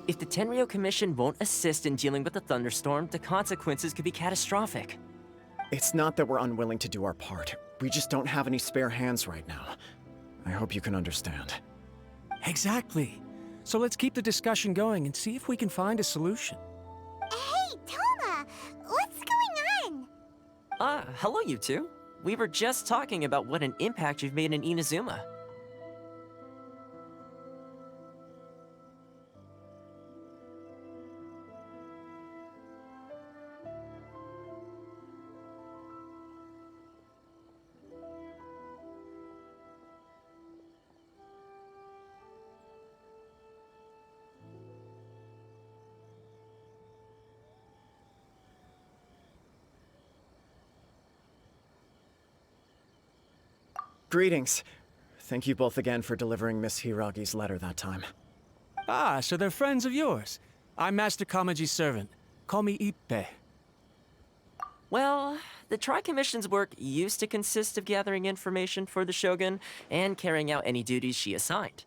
If the Tenryo Commission won't assist in dealing with the thunderstorm, the consequences could be catastrophic. It's not that we're unwilling to do our part. We just don't have any spare hands right now. I hope you can understand. Exactly. So let's keep the discussion going and see if we can find a solution. Hey, Toma! What's going on? Hello you two. We were just talking about what an impact you've made in Inazuma. Greetings. Thank you both again for delivering Miss Hiragi's letter that time. Ah, so they're friends of yours. I'm Master Kamaji's servant. Call me Ippe. Well, the Tri-Commission's work used to consist of gathering information for the Shogun and carrying out any duties she assigned.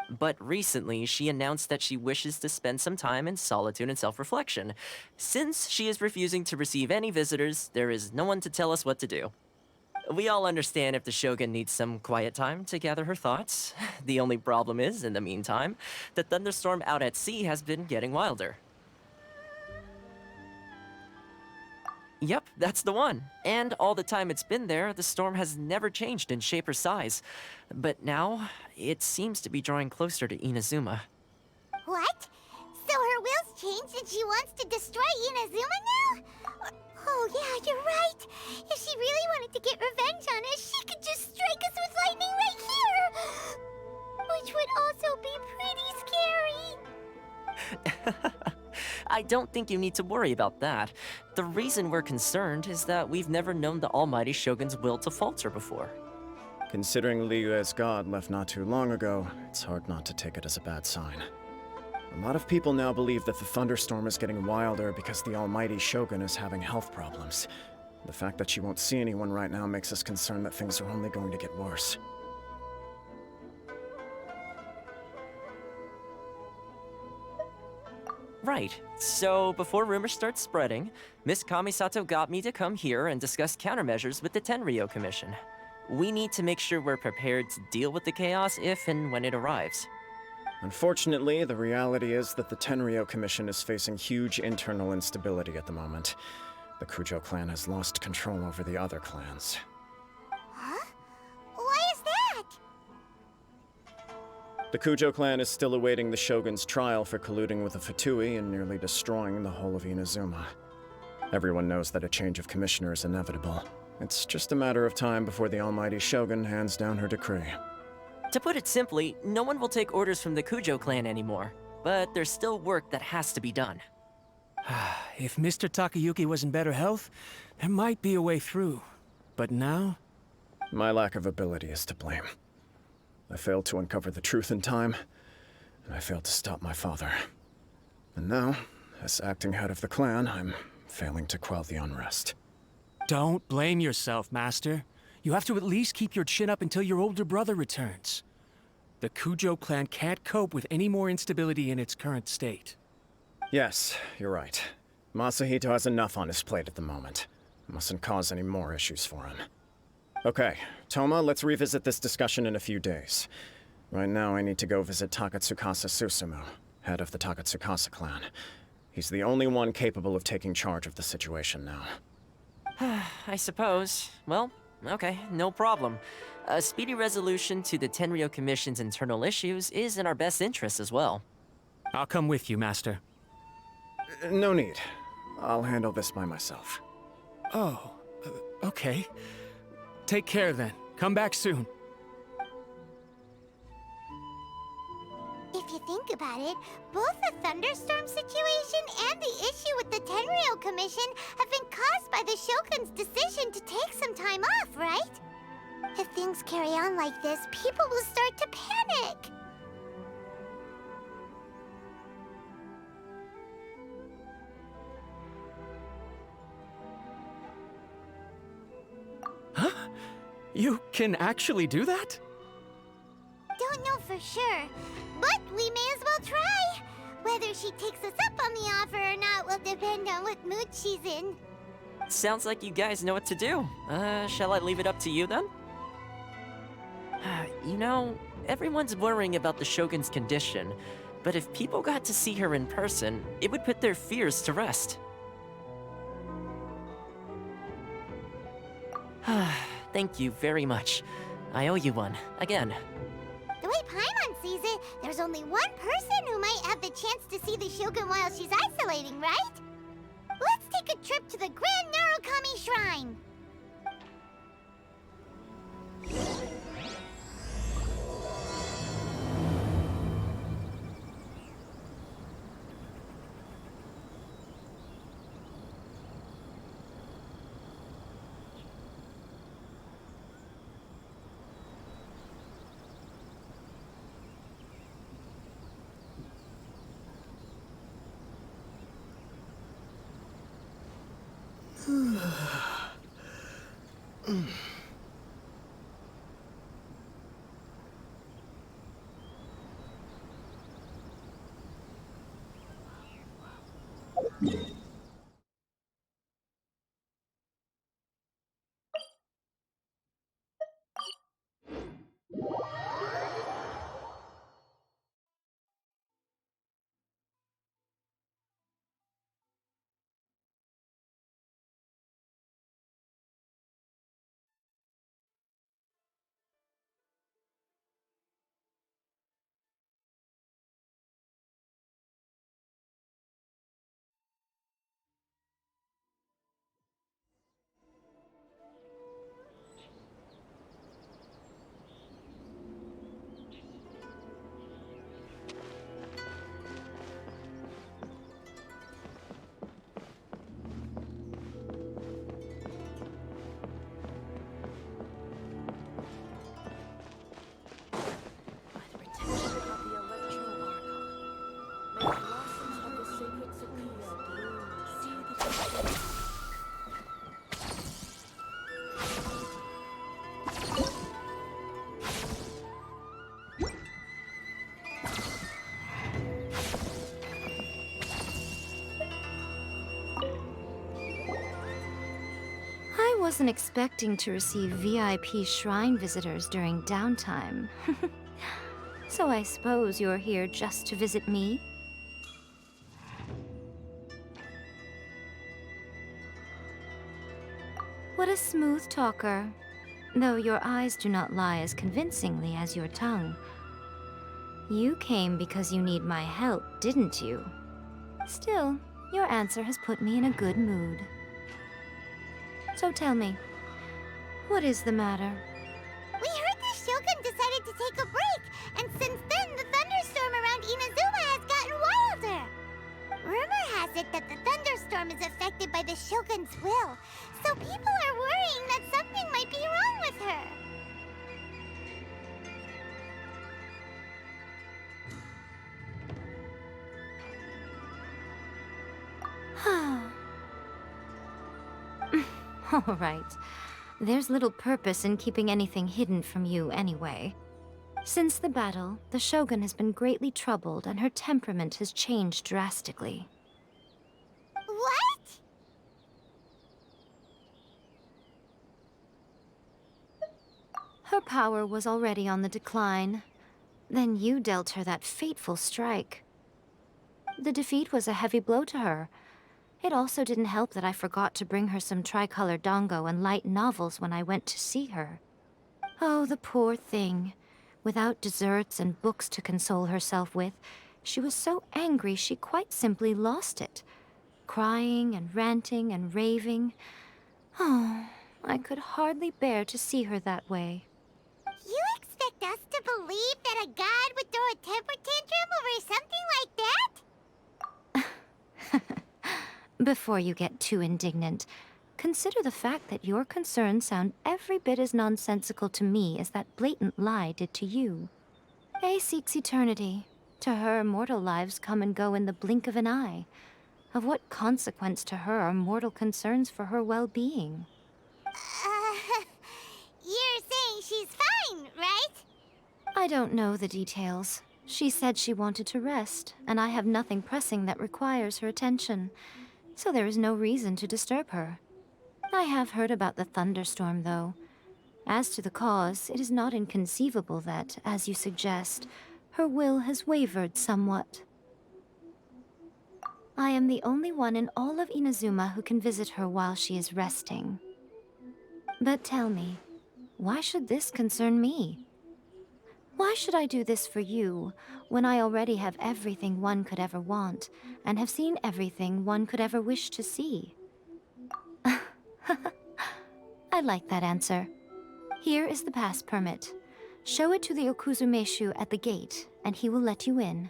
But recently, she announced that she wishes to spend some time in solitude and self-reflection. Since she is refusing to receive any visitors, there is no one to tell us what to do. We all understand if the Shogun needs some quiet time to gather her thoughts. The only problem is, in the meantime, the thunderstorm out at sea has been getting wilder. Yep, that's the one. And all the time it's been there, the storm has never changed in shape or size. But now, it seems to be drawing closer to Inazuma. What? So her will's changed and she wants to destroy Inazuma now? Oh yeah, you're right. If she really wanted to get revenge on us, she could just strike us with lightning right here! Which would also be pretty scary. I don't think you need to worry about that. The reason we're concerned is that we've never known the Almighty Shogun's will to falter before. Considering Liyue's god left not too long ago, it's hard not to take it as a bad sign. A lot of people now believe that the thunderstorm is getting wilder because the Almighty Shogun is having health problems. The fact that she won't see anyone right now makes us concerned that things are only going to get worse. Right. So, before rumors start spreading, Miss Kamisato got me to come here and discuss countermeasures with the Tenryo Commission. We need to make sure we're prepared to deal with the chaos if and when it arrives. Unfortunately, the reality is that the Tenryo Commission is facing huge internal instability at the moment. The Kujo clan has lost control over the other clans. Huh? Why is that? The Kujo clan is still awaiting the Shogun's trial for colluding with the Fatui and nearly destroying the whole of Inazuma. Everyone knows that a change of commissioner is inevitable. It's just a matter of time before the Almighty Shogun hands down her decree. To put it simply, no one will take orders from the Kujo clan anymore. But there's still work that has to be done. If Mr. Takayuki was in better health, there might be a way through. But now? My lack of ability is to blame. I failed to uncover the truth in time, and I failed to stop my father. And now, as acting head of the clan, I'm failing to quell the unrest. Don't blame yourself, Master. You have to at least keep your chin up until your older brother returns. The Kujo clan can't cope with any more instability in its current state. Yes, you're right. Masahito has enough on his plate at the moment. Mustn't cause any more issues for him. Okay, Toma, let's revisit this discussion in a few days. Right now, I need to go visit Takatsukasa Susumu, head of the Takatsukasa clan. He's the only one capable of taking charge of the situation now. I suppose. Well, okay, no problem. A speedy resolution to the Tenryo Commission's internal issues is in our best interest as well. I'll come with you, Master. No need. I'll handle this by myself. Oh, okay. Take care then. Come back soon. If you think about it, both the thunderstorm situation and the issue with the Tenryou Commission have been caused by the Shogun's decision to take some time off, right? If things carry on like this, people will start to panic. You can actually do that? Don't know for sure, but we may as well try. Whether she takes us up on the offer or not will depend on what mood she's in. Sounds like you guys know what to do. Shall I leave it up to you then? You know, everyone's worrying about the Shogun's condition, but if people got to see her in person, it would put their fears to rest. Thank you very much. I owe you one, again. The way Paimon sees it, there's only one person who might have the chance to see the Shogun while she's isolating, right? Let's take a trip to the Grand Narukami Shrine. I wasn't expecting to receive VIP shrine visitors during downtime. So I suppose you're here just to visit me? What a smooth talker. Though your eyes do not lie as convincingly as your tongue. You came because you need my help, didn't you? Still, your answer has put me in a good mood. So tell me, what is the matter? We heard the Shogun decided to take a break, and since then the thunderstorm around Inazuma has gotten wilder. Rumor has it that the thunderstorm is affected by the Shogun's will, so people are worrying that something might be wrong with her. All right. There's little purpose in keeping anything hidden from you anyway. Since the battle, the Shogun has been greatly troubled and her temperament has changed drastically. What? Her power was already on the decline. Then you dealt her that fateful strike. The defeat was a heavy blow to her. It also didn't help that I forgot to bring her some tricolor dango and light novels when I went to see her. Oh, the poor thing. Without desserts and books to console herself with, she was so angry she quite simply lost it. Crying and ranting and raving. Oh, I could hardly bear to see her that way. You expect us to believe that a god would throw a temper tantrum over something like that? Before you get too indignant, consider the fact that your concerns sound every bit as nonsensical to me as that blatant lie did to you. A seeks eternity. To her, mortal lives come and go in the blink of an eye. Of what consequence to her are mortal concerns for her well-being? You're saying she's fine, right? I don't know the details. She said she wanted to rest, and I have nothing pressing that requires her attention, so there is no reason to disturb her. I have heard about the thunderstorm, though. As to the cause, it is not inconceivable that, as you suggest, her will has wavered somewhat. I am the only one in all of Inazuma who can visit her while she is resting. But tell me, why should this concern me? Why should I do this for you, when I already have everything one could ever want, and have seen everything one could ever wish to see? I like that answer. Here is the pass permit. Show it to the Okuzumeshu at the gate, and he will let you in.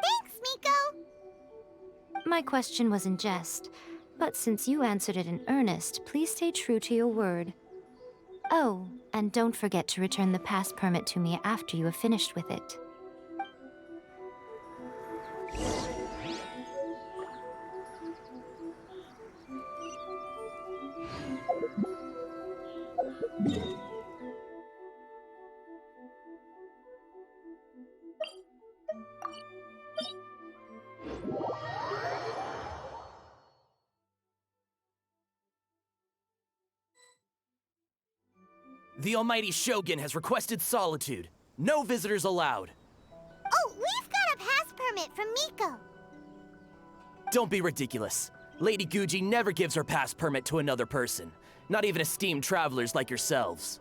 Thanks, Miko! My question was in jest, but since you answered it in earnest, please stay true to your word. Oh, and don't forget to return the pass permit to me after you have finished with it. The Almighty Shogun has requested solitude. No visitors allowed. Oh, we've got a pass permit from Miko. Don't be ridiculous. Lady Guji never gives her pass permit to another person, not even esteemed travelers like yourselves.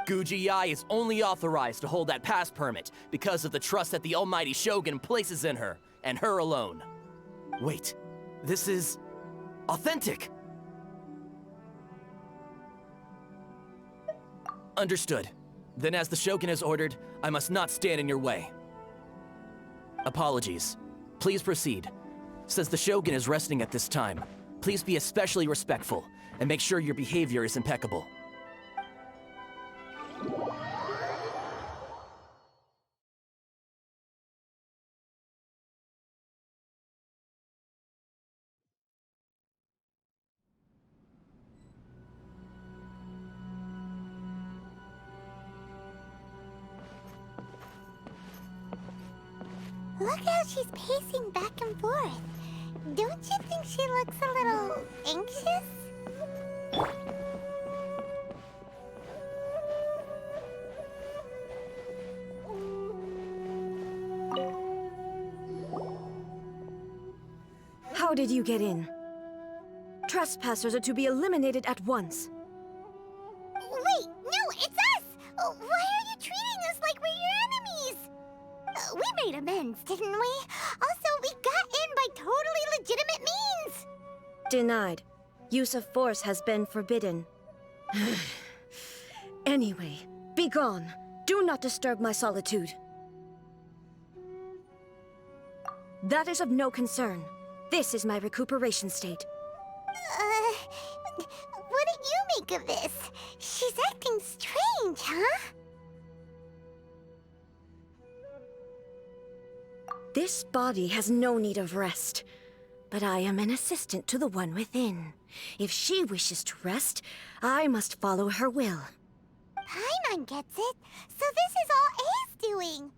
Guji Ai is only authorized to hold that pass permit because of the trust that the Almighty Shogun places in her, and her alone. Wait, this is authentic. Understood. Then as the Shogun has ordered, I must not stand in your way. Apologies. Please proceed. Since the Shogun is resting at this time, please be especially respectful and make sure your behavior is impeccable. Look how she's pacing back and forth. Don't you think she looks a little anxious? How did you get in? Trespassers are to be eliminated at once. Wait, no, it's us! Why are you treating us like we're your enemies? We made amends, didn't we? Also, we got in by totally legitimate means! Denied. Use of force has been forbidden. Anyway, be gone. Do not disturb my solitude. That is of no concern. This is my recuperation state. What do you make of this? She's acting strange, huh? This body has no need of rest, but I am an assistant to the one within. If she wishes to rest, I must follow her will. Paimon gets it, so this is all A's doing.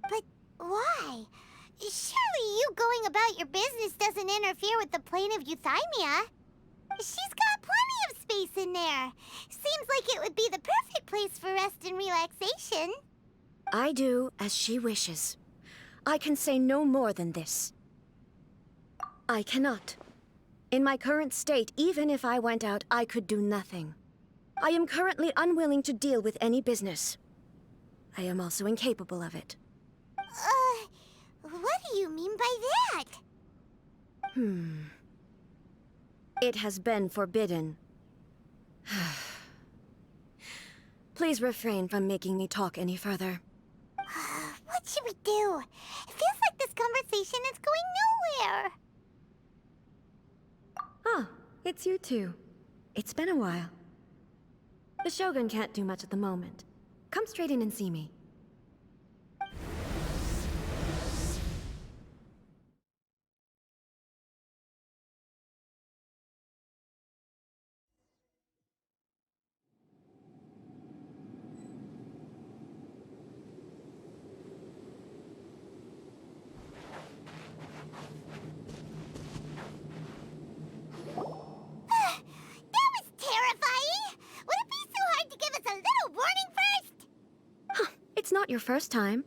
But why? Surely you going about your business doesn't interfere with the plane of Euthymia. She's got plenty of space in there. Seems like it would be the perfect place for rest and relaxation. I do as she wishes. I can say no more than this. I cannot. In my current state, even if I went out, I could do nothing. I am currently unwilling to deal with any business. I am also incapable of it. What do you mean by that? It has been forbidden. Please refrain from making me talk any further. What should we do? It feels like this conversation is going nowhere. Ah, it's you two. It's been a while. The Shogun can't do much at the moment. Come straight in and see me. That was terrifying! Would it be so hard to give us a little warning first? It's not your first time.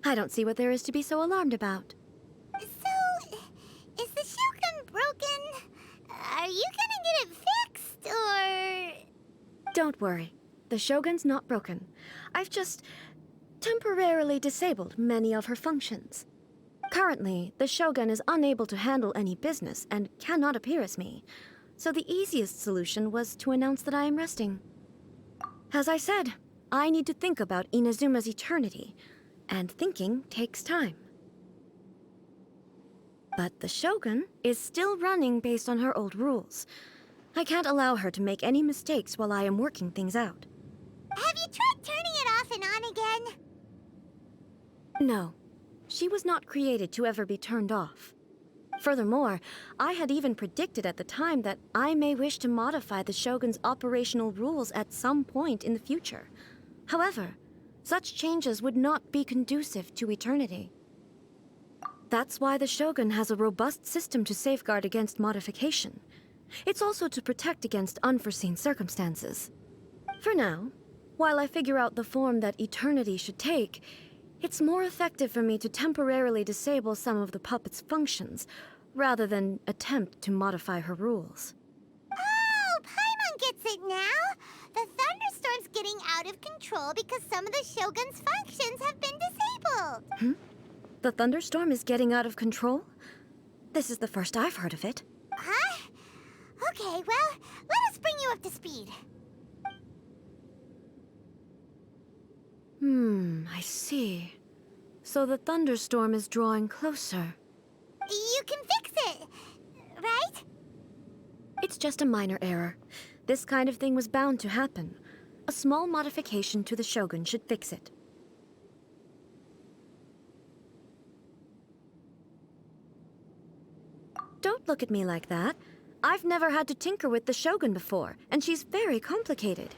I don't see what there is to be so alarmed about. So, is the Shogun broken? Are you gonna get it fixed, or...? Don't worry. The Shogun's not broken. I've just temporarily disabled many of her functions. Currently, the Shogun is unable to handle any business and cannot appear as me. So the easiest solution was to announce that I am resting. As I said, I need to think about Inazuma's eternity, and thinking takes time. But the Shogun is still running based on her old rules. I can't allow her to make any mistakes while I am working things out. Have you tried turning it off and on again? No, she was not created to ever be turned off. Furthermore, I had even predicted at the time that I may wish to modify the Shogun's operational rules at some point in the future. However, such changes would not be conducive to eternity. That's why the Shogun has a robust system to safeguard against modification. It's also to protect against unforeseen circumstances. For now, while I figure out the form that eternity should take, it's more effective for me to temporarily disable some of the puppet's functions, rather than attempt to modify her rules. Oh, Paimon gets it now! The thunderstorm's getting out of control because some of the Shogun's functions have been disabled. The thunderstorm is getting out of control? This is the first I've heard of it. Huh? Okay, well, let us bring you up to speed. I see. So the thunderstorm is drawing closer. You can fix it, right? It's just a minor error. This kind of thing was bound to happen. A small modification to the Shogun should fix it. Don't look at me like that. I've never had to tinker with the Shogun before, and she's very complicated.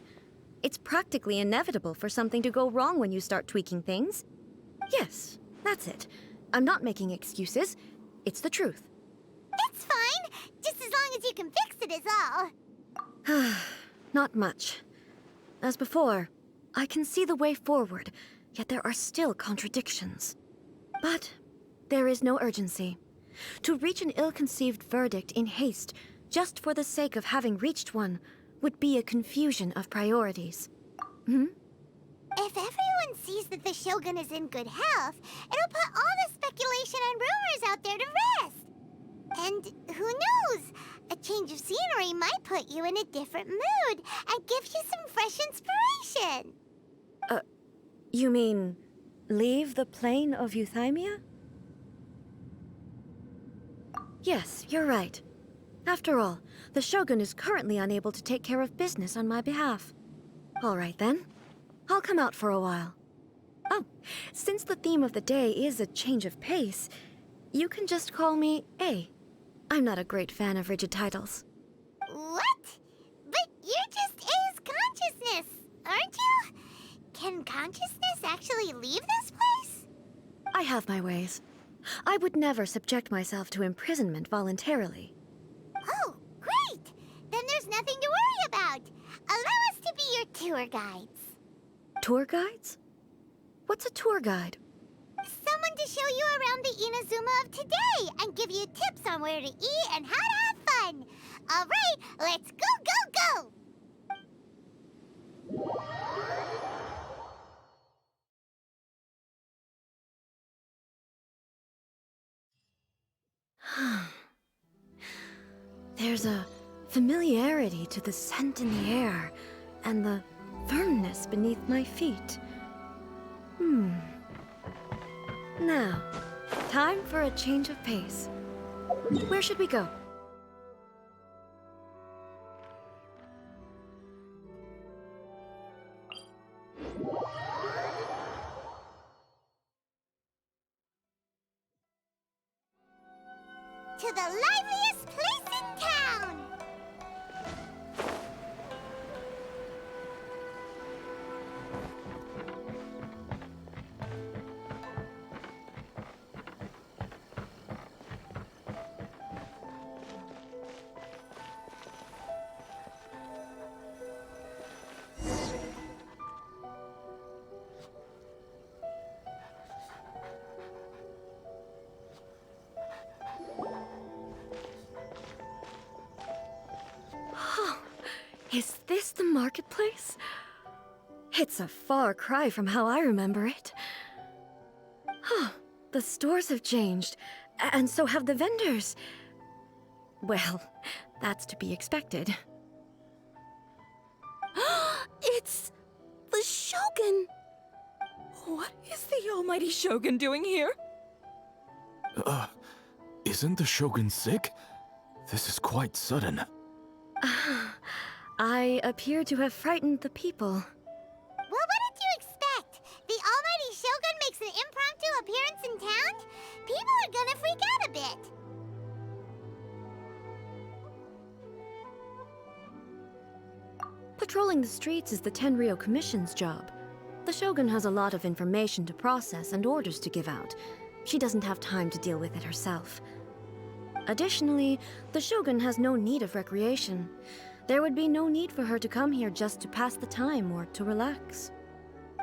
It's practically inevitable for something to go wrong when you start tweaking things. Yes, that's it. I'm not making excuses. It's the truth. It's fine, just as long as you can fix it is all. Not much. As before, I can see the way forward, yet there are still contradictions. But there is no urgency. To reach an ill-conceived verdict in haste, just for the sake of having reached one, would be a confusion of priorities. If everyone sees that the Shogun is in good health, it'll put all the speculation and rumors out there to rest. And who knows? A change of scenery might put you in a different mood and give you some fresh inspiration. You mean, leave the plane of euthymia? Yes, you're right. After all, the Shogun is currently unable to take care of business on my behalf. All right then. I'll come out for a while. Oh, since the theme of the day is a change of pace, you can just call me A. I'm not a great fan of rigid titles. What? But you're just A's consciousness, aren't you? Can consciousness actually leave this place? I have my ways. I would never subject myself to imprisonment voluntarily. Oh, great! Then there's nothing to worry about. Allow us to be your tour guides. Tour guides? What's a tour guide? Someone to show you around the Inazuma of today and give you tips on where to eat and how to have fun. All right, let's go, go, go! There's a familiarity to the scent in the air and the firmness beneath my feet. Now, time for a change of pace. Where should we go? To the liveliest place in town! Is this the marketplace? It's a far cry from how I remember it. The stores have changed, and so have the vendors. Well, that's to be expected. It's the Shogun! What is the almighty Shogun doing here? Isn't the Shogun sick? This is quite sudden. I appear to have frightened the people. Well, what did you expect? The almighty Shogun makes an impromptu appearance in town? People are gonna freak out a bit. Patrolling the streets is the Tenryou Commission's job. The Shogun has a lot of information to process and orders to give out. She doesn't have time to deal with it herself. Additionally, the Shogun has no need of recreation. There would be no need for her to come here just to pass the time or to relax.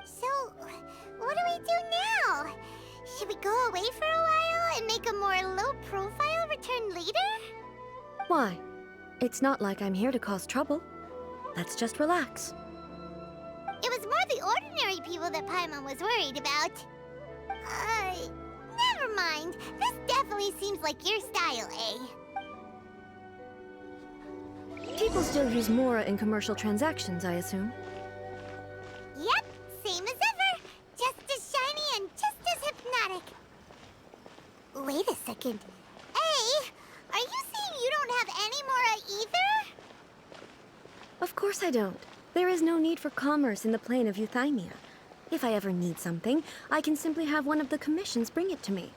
So, what do we do now? Should we go away for a while and make a more low-profile return later? Why? It's not like I'm here to cause trouble. Let's just relax. It was more the ordinary people that Paimon was worried about. Never mind. This definitely seems like your style, eh? People still use Mora in commercial transactions, I assume. Yep, same as ever. Just as shiny and just as hypnotic. Wait a second. Hey, are you saying you don't have any Mora either? Of course I don't. There is no need for commerce in the plane of Euthymia. If I ever need something, I can simply have one of the commissions bring it to me.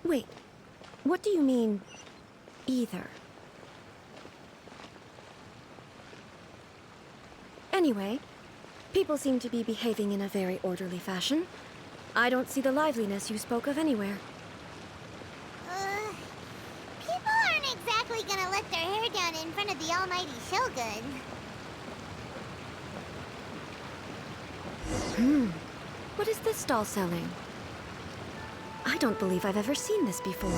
Wait, what do you mean, either? Anyway, people seem to be behaving in a very orderly fashion. I don't see the liveliness you spoke of anywhere. People aren't exactly gonna let their hair down in front of the almighty Shogun. What is this stall selling? I don't believe I've ever seen this before.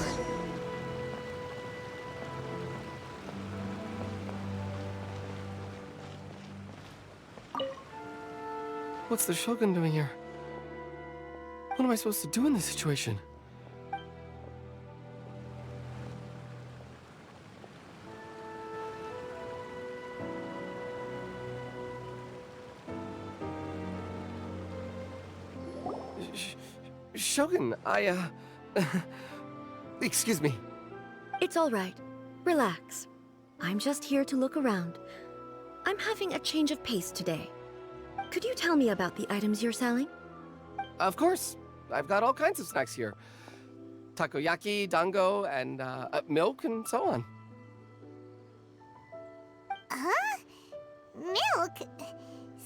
What's the Shogun doing here? What am I supposed to do in this situation? Shogun, excuse me. It's all right. Relax. I'm just here to look around. I'm having a change of pace today. Could you tell me about the items you're selling? Of course. I've got all kinds of snacks here. Takoyaki, dango, and milk, and so on. Huh? Milk?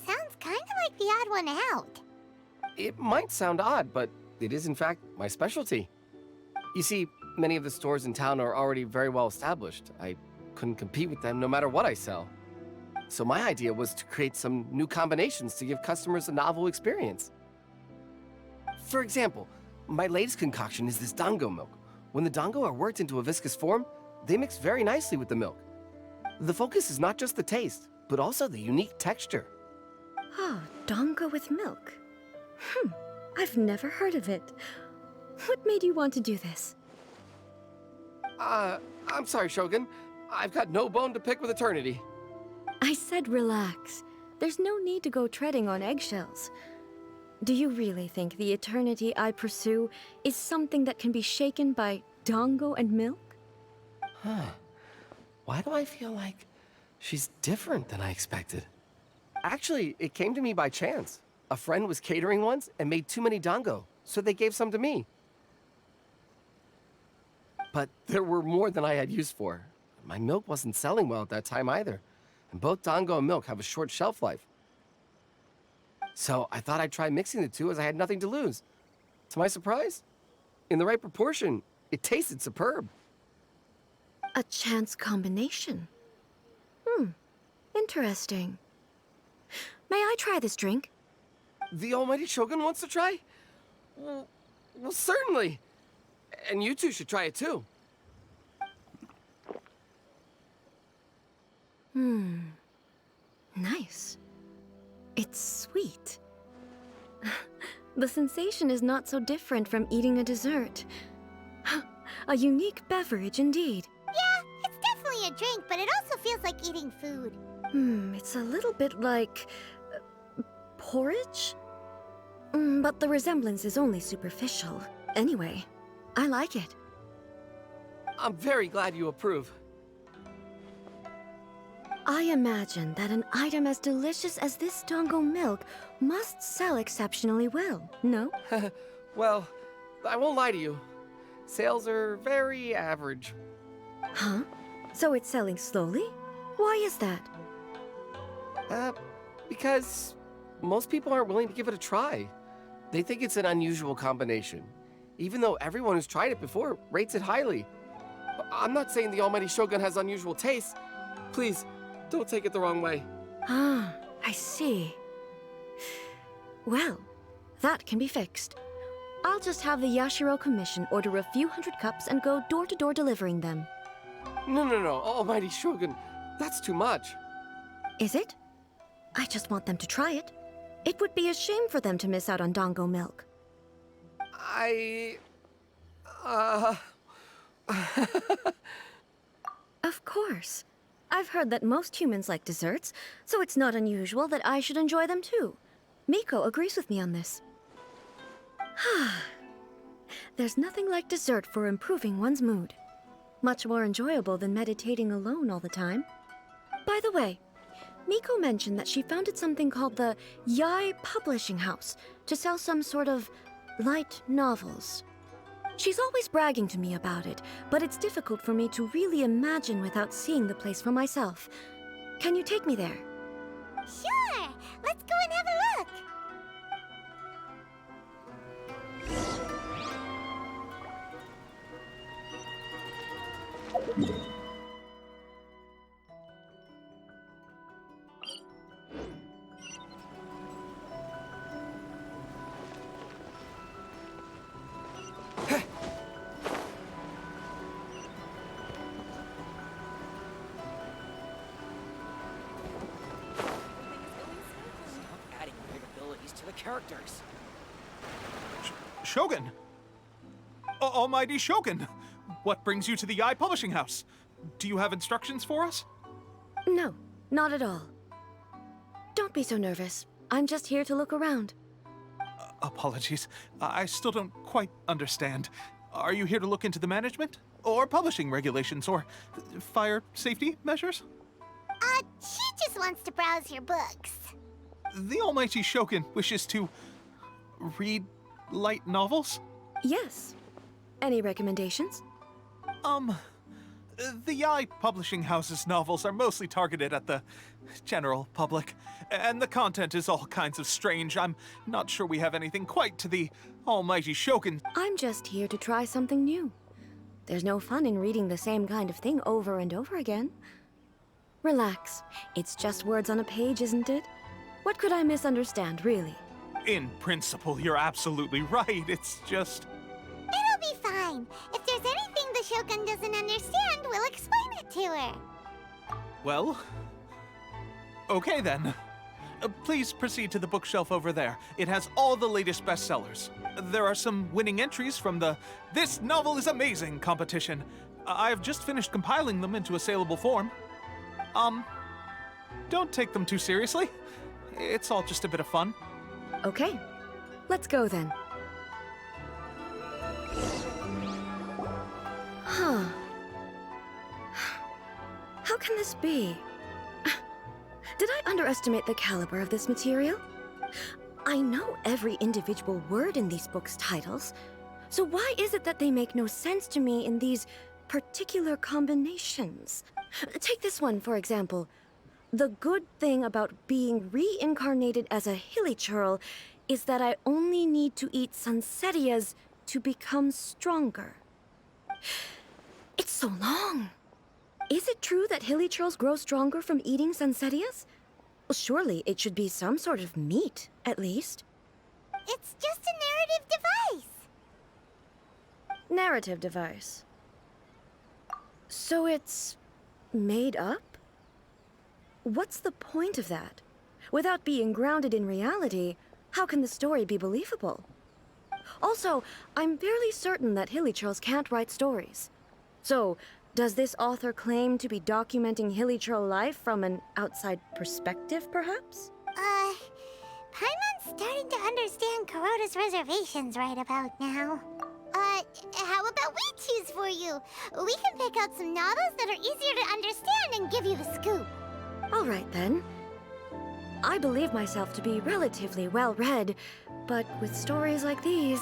Sounds kind of like the odd one out. It might sound odd, but it is in fact my specialty. You see, many of the stores in town are already very well established. I couldn't compete with them no matter what I sell. So my idea was to create some new combinations to give customers a novel experience. For example, my latest concoction is this dango milk. When the dango are worked into a viscous form, they mix very nicely with the milk. The focus is not just the taste, but also the unique texture. Oh, dango with milk. I've never heard of it. What made you want to do this? I'm sorry, Shogun. I've got no bone to pick with eternity. I said relax. There's no need to go treading on eggshells. Do you really think the eternity I pursue is something that can be shaken by dongo and milk? Huh. Why do I feel like she's different than I expected? Actually, it came to me by chance. A friend was catering once and made too many dango, so they gave some to me. But there were more than I had use for. My milk wasn't selling well at that time either, and both dango and milk have a short shelf life. So I thought I'd try mixing the two as I had nothing to lose. To my surprise, in the right proportion, it tasted superb. A chance combination. Interesting. May I try this drink? The almighty Shogun wants to try? Well, certainly. And you two should try it too. Nice. It's sweet. The sensation is not so different from eating a dessert. A unique beverage indeed. Yeah, it's definitely a drink, but it also feels like eating food. It's a little bit like... porridge? But the resemblance is only superficial. Anyway, I like it. I'm very glad you approve. I imagine that an item as delicious as this dongo milk must sell exceptionally well, no? Well, I won't lie to you. Sales are very average. Huh? So it's selling slowly? Why is that? Because most people aren't willing to give it a try. They think it's an unusual combination, even though everyone who's tried it before rates it highly. I'm not saying the almighty Shogun has unusual tastes. Please, don't take it the wrong way. Ah, I see. Well, that can be fixed. I'll just have the Yashiro Commission order a few hundred cups and go door-to-door delivering them. No, almighty Shogun, that's too much. Is it? I just want them to try it. It would be a shame for them to miss out on dongo milk. Of course. I've heard that most humans like desserts, so it's not unusual that I should enjoy them too. Miko agrees with me on this. There's nothing like dessert for improving one's mood. Much more enjoyable than meditating alone all the time. By the way, Miko mentioned that she founded something called the Yai Publishing House to sell some sort of light novels. She's always bragging to me about it, but it's difficult for me to really imagine without seeing the place for myself. Can you take me there? Sure! Let's go and have a look! Characters. Shogun! Almighty Shogun! What brings you to the Yai Publishing House? Do you have instructions for us? No, not at all. Don't be so nervous. I'm just here to look around. Apologies. I still don't quite understand. Are you here to look into the management? Or publishing regulations? Or fire safety measures? She just wants to browse your books. The Almighty Shogun wishes to read light novels? Yes. Any recommendations? The Yai Publishing House's novels are mostly targeted at the general public, and the content is all kinds of strange. I'm not sure we have anything quite to the Almighty Shogun. I'm just here to try something new. There's no fun in reading the same kind of thing over and over again. Relax. It's just words on a page, isn't it? What could I misunderstand, really? In principle, you're absolutely right. It's just... It'll be fine. If there's anything the Shogun doesn't understand, we'll explain it to her. Well... okay then. Please proceed to the bookshelf over there. It has all the latest bestsellers. There are some winning entries from the This Novel is Amazing competition. I've just finished compiling them into a saleable form. Don't take them too seriously. It's all just a bit of fun. Okay, let's go then. Huh. How can this be? Did I underestimate the caliber of this material? I know every individual word in these books' titles, so why is it that they make no sense to me in these particular combinations? Take this one, for example. The good thing about being reincarnated as a hilichurl is that I only need to eat sunsetias to become stronger. It's so long. Is it true that hilichurls grow stronger from eating sunsetias? Well, surely it should be some sort of meat, at least. It's just a narrative device. Narrative device. So it's made up? What's the point of that? Without being grounded in reality, how can the story be believable? Also, I'm fairly certain that hilichurls can't write stories. So, does this author claim to be documenting hilichurl life from an outside perspective, perhaps? Paimon's starting to understand Kuroda's reservations right about now. How about we choose for you? We can pick out some novels that are easier to understand and give you the scoop. All right, then. I believe myself to be relatively well-read, but with stories like these,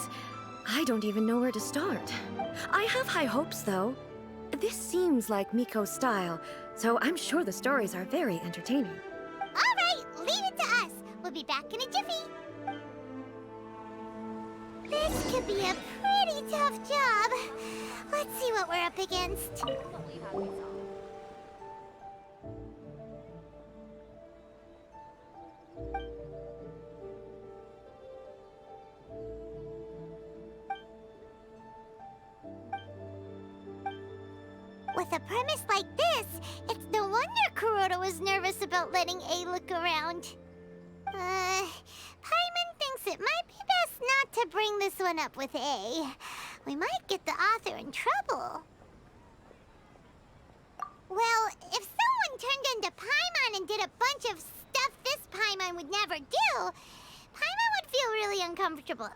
I don't even know where to start. I have high hopes, though. This seems like Miko's style, so I'm sure the stories are very entertaining. All right, leave it to us. We'll be back in a jiffy. This could be a pretty tough job. Let's see what we're up against. With a premise like this, it's no wonder Kuroda was nervous about letting A look around. Paimon thinks it might be best not to bring this one up with A. We might get the author in trouble. Well, if someone turned into Paimon and did a bunch of stuff this Paimon would never do, Paimon would feel really uncomfortable.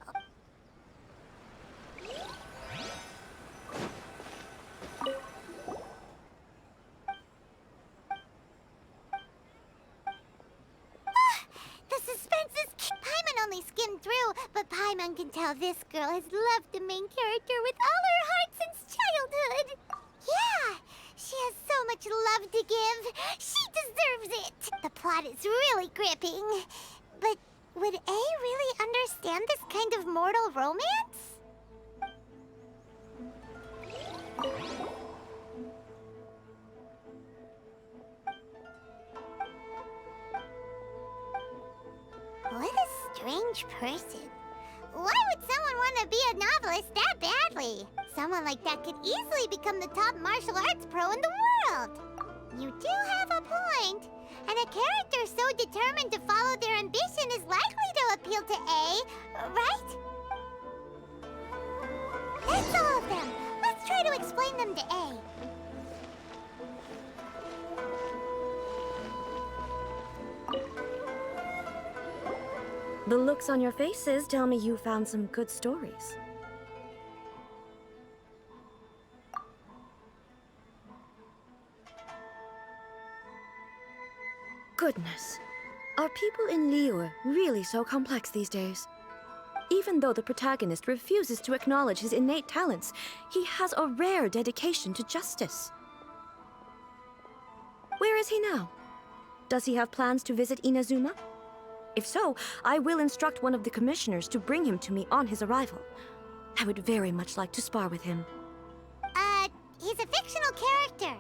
The suspense is... Paimon only skimmed through, but Paimon can tell this girl has loved the main character with all her heart since childhood. Yeah, she has so much love to give. She deserves it. The plot is really gripping. But would A really understand this kind of mortal romance? What a strange person. Why would someone want to be a novelist that badly? Someone like that could easily become the top martial arts pro in the world. You do have a point. And a character so determined to follow their ambition is likely to appeal to A, right? That's all of them. Let's try to explain them to A. The looks on your faces tell me you found some good stories. Goodness. Are people in Liyue really so complex these days? Even though the protagonist refuses to acknowledge his innate talents, he has a rare dedication to justice. Where is he now? Does he have plans to visit Inazuma? If so, I will instruct one of the commissioners to bring him to me on his arrival. I would very much like to spar with him. He's a fictional character.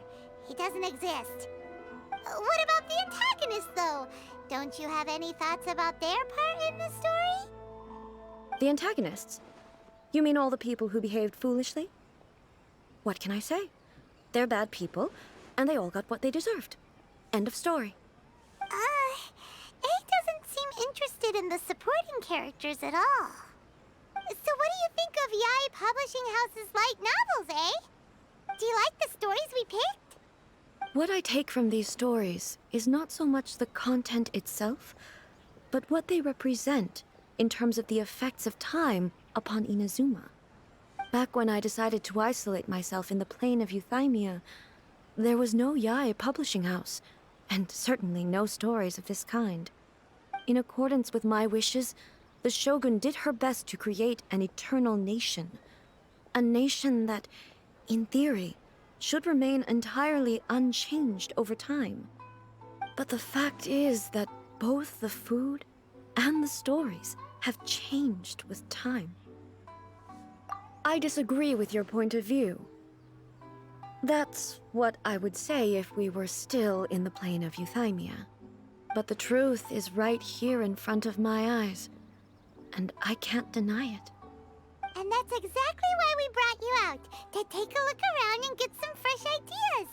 He doesn't exist. What about the antagonist, though? Don't you have any thoughts about their part in the story? The antagonists? You mean all the people who behaved foolishly? What can I say? They're bad people, and they all got what they deserved. End of story. A doesn't seem interested in the supporting characters at all. So what do you think of Yae Publishing House's light novels, eh? Do you like the stories we picked? What I take from these stories is not so much the content itself, but what they represent in terms of the effects of time upon Inazuma. Back when I decided to isolate myself in the plain of Euthymia, there was no Yae publishing house, and certainly no stories of this kind. In accordance with my wishes, the Shogun did her best to create an eternal nation. A nation that, in theory, should remain entirely unchanged over time. But the fact is that both the food and the stories have changed with time. I disagree with your point of view. That's what I would say if we were still in the plane of Euthymia. But the truth is right here in front of my eyes, and I can't deny it. And that's exactly why we brought you out, to take a look around and get some fresh ideas.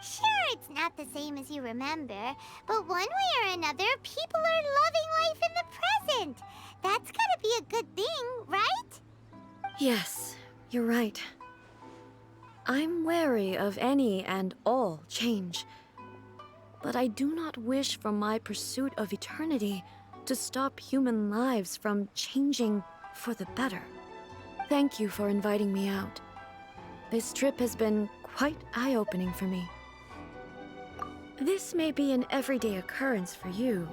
Sure, it's not the same as you remember, but one way or another, people are loving life in the present. That's gotta be a good thing, right? Yes, you're right. I'm wary of any and all change. But I do not wish for my pursuit of eternity to stop human lives from changing for the better. Thank you for inviting me out. This trip has been quite eye-opening for me. This may be an everyday occurrence for you,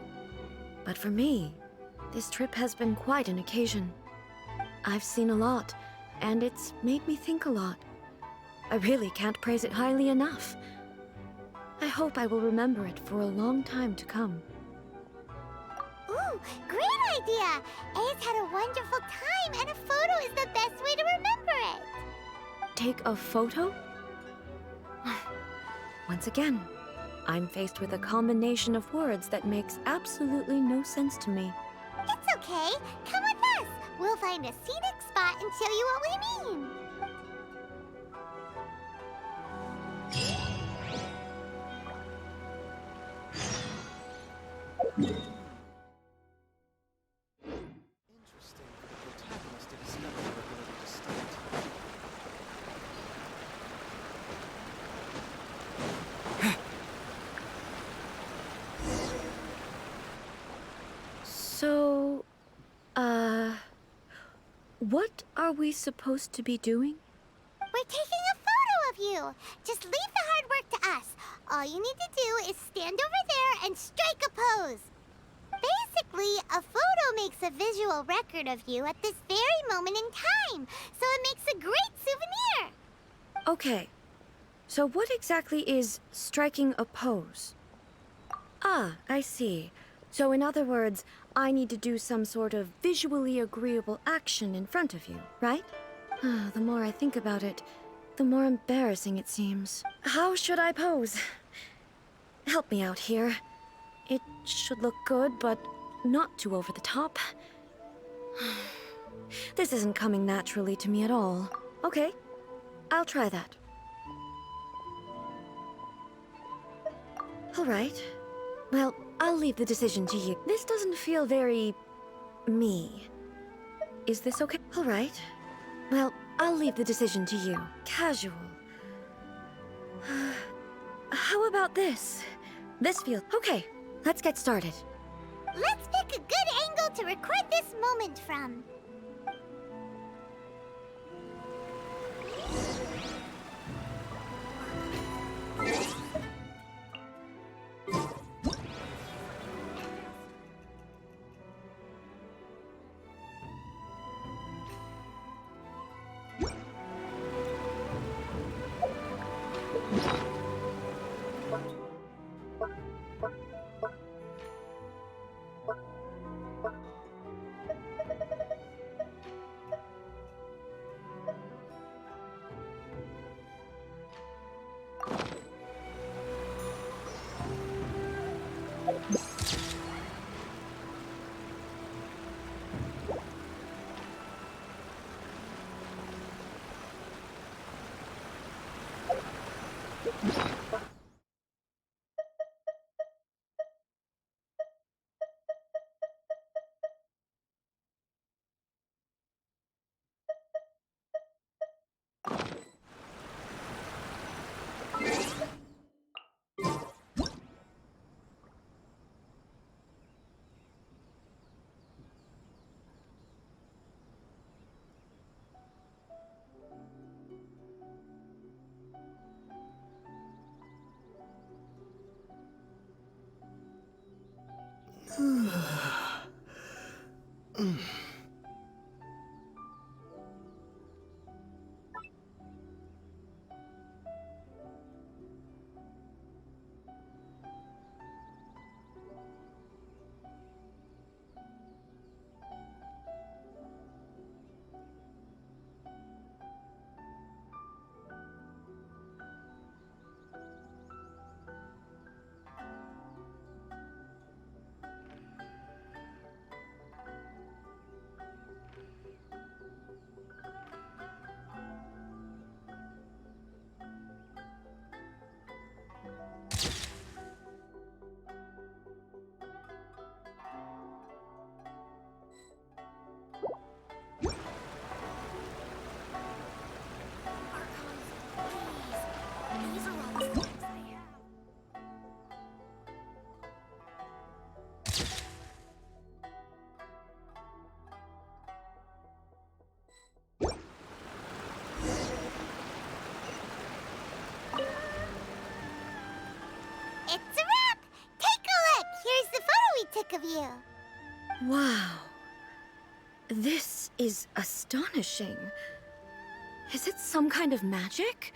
but for me, this trip has been quite an occasion. I've seen a lot, and it's made me think a lot. I really can't praise it highly enough. I hope I will remember it for a long time to come. Ooh, great idea! A's had a wonderful time, and a photo is the best way to remember it. Take a photo? Once again, I'm faced with a combination of words that makes absolutely no sense to me. It's okay. Come with us. We'll find a scenic spot and show you what we mean. Interesting for the protagonist to discover her ability to stunt. So, what are we supposed to be doing? We're taking a photo of you. Just leave the hard work to us. All you need to do is stand over there and strike a pose. Basically, a photo makes a visual record of you at this very moment in time, so it makes a great souvenir. Okay, so what exactly is striking a pose? Ah, I see. So in other words, I need to do some sort of visually agreeable action in front of you, right? The more I think about it, the more embarrassing it seems. How should I pose? Help me out here. It should look good, but not too over the top. This isn't coming naturally to me at all. Okay, I'll try that. All right. Well, I'll leave the decision to you. This doesn't feel very... me. Is this okay? All right. Well, I'll leave the decision to you. Casual. How about this? This feels... Okay, let's get started. Let's pick a good angle to record this moment from. This is astonishing. Is it some kind of magic?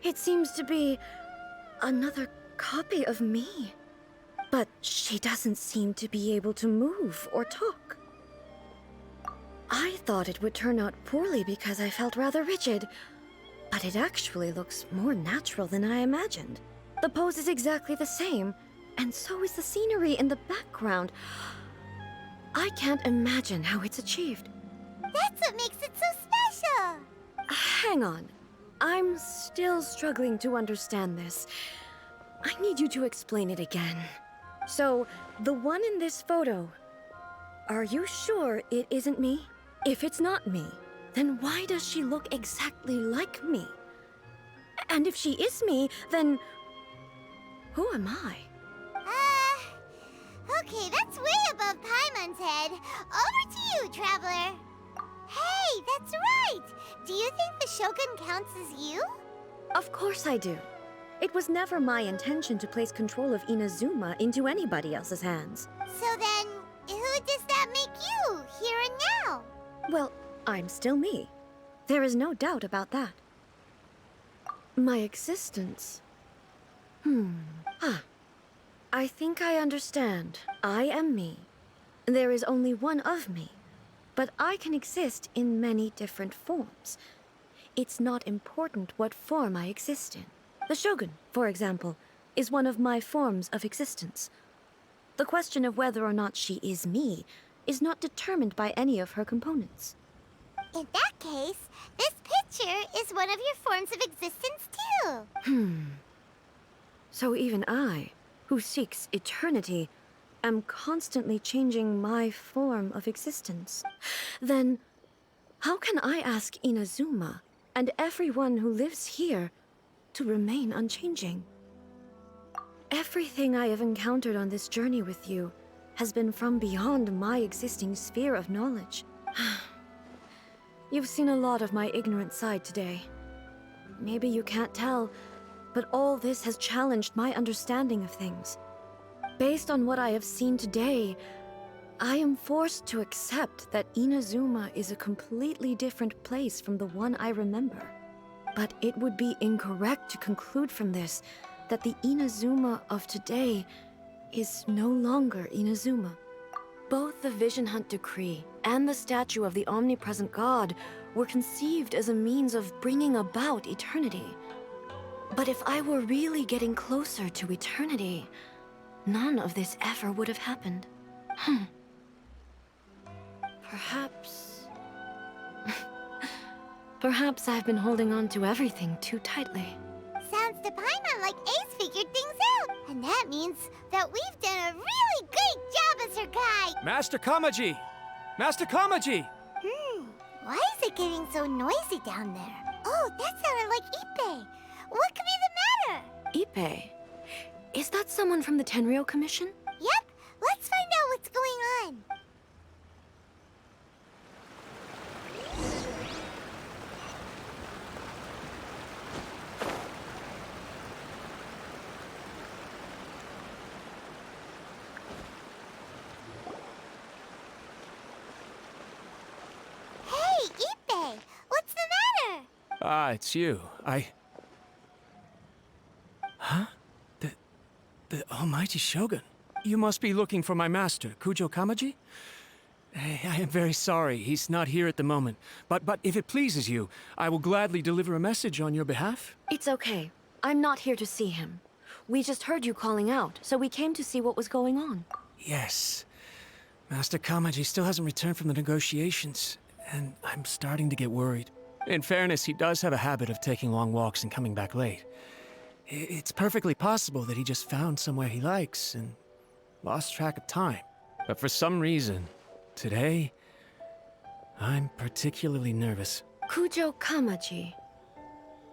It seems to be another copy of me. But she doesn't seem to be able to move or talk. I thought it would turn out poorly because I felt rather rigid, but it actually looks more natural than I imagined. The pose is exactly the same, and so is the scenery in the background. I can't imagine how it's achieved. That's what makes it so special! Hang on. I'm still struggling to understand this. I need you to explain it again. So, the one in this photo, are you sure it isn't me? If it's not me, then why does she look exactly like me? And if she is me, then who am I? Okay, that's way above Paimon's head. Over to you, Traveler. Hey, that's right! Do you think the Shogun counts as you? Of course I do. It was never my intention to place control of Inazuma into anybody else's hands. So then, who does that make you, here and now? Well, I'm still me. There is no doubt about that. My existence. I think I understand. I am me. There is only one of me. But I can exist in many different forms. It's not important what form I exist in. The Shogun, for example, is one of my forms of existence. The question of whether or not she is me is not determined by any of her components. In that case, this picture is one of your forms of existence too. So even I, who seeks eternity, am constantly changing my form of existence. Then, how can I ask Inazuma and everyone who lives here to remain unchanging? Everything I have encountered on this journey with you has been from beyond my existing sphere of knowledge. You've seen a lot of my ignorant side today. Maybe you can't tell, but all this has challenged my understanding of things. Based on what I have seen today, I am forced to accept that Inazuma is a completely different place from the one I remember. But it would be incorrect to conclude from this that the Inazuma of today is no longer Inazuma. Both the Vision Hunt Decree and the statue of the omnipresent God were conceived as a means of bringing about eternity. But if I were really getting closer to eternity, none of this ever would have happened. Perhaps... Perhaps I've been holding on to everything too tightly. Sounds to Paimon like Ace figured things out. And that means that we've done a really great job as her guide. Master Kamaji! Master Kamaji! Why is it getting so noisy down there? Oh, that sounded like Ippei. What could be the matter? Ippei? Is that someone from the Tenryou Commission? Yep, let's find out what's going on. Hey, Ippei, what's the matter? Ah, it's you. Huh? The Almighty Shogun. You must be looking for my master, Kujo Kamaji? I am very sorry, he's not here at the moment. But if it pleases you, I will gladly deliver a message on your behalf. It's okay. I'm not here to see him. We just heard you calling out, so we came to see what was going on. Yes. Master Kamaji still hasn't returned from the negotiations, and I'm starting to get worried. In fairness, he does have a habit of taking long walks and coming back late. It's perfectly possible that he just found somewhere he likes and lost track of time. But for some reason, today, I'm particularly nervous. Kujo Kamaji.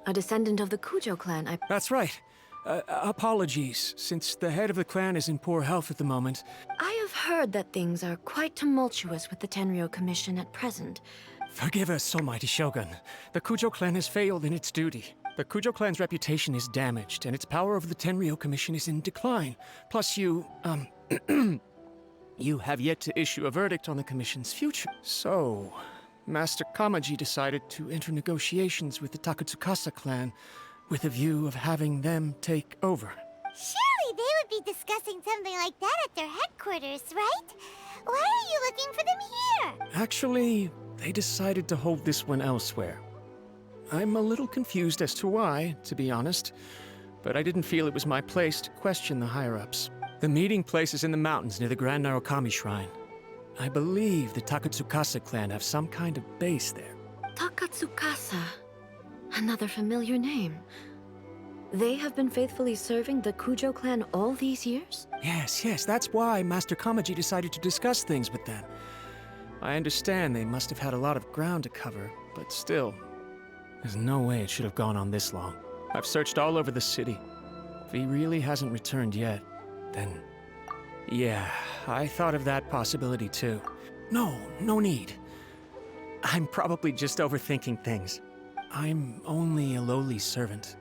A descendant of the Kujo clan, That's right. Apologies, since the head of the clan is in poor health at the moment. I have heard that things are quite tumultuous with the Tenryou Commission at present. Forgive us, Almighty Shogun. The Kujo clan has failed in its duty. The Kujo clan's reputation is damaged, and its power over the Tenryou Commission is in decline. Plus you You have yet to issue a verdict on the Commission's future. So, Master Kamaji decided to enter negotiations with the Takatsukasa clan with a view of having them take over. Surely they would be discussing something like that at their headquarters, right? Why are you looking for them here? Actually, they decided to hold this one elsewhere. I'm a little confused as to why, to be honest, but I didn't feel it was my place to question the higher-ups. The meeting place is in the mountains near the Grand Narukami Shrine. I believe the Takatsukasa clan have some kind of base there. Takatsukasa. Another familiar name. They have been faithfully serving the Kujo clan all these years? Yes, that's why Master Kamaji decided to discuss things with them. I understand they must have had a lot of ground to cover, but still, there's no way it should have gone on this long. I've searched all over the city. If he really hasn't returned yet, then... yeah, I thought of that possibility too. No need. I'm probably just overthinking things. I'm only a lowly servant.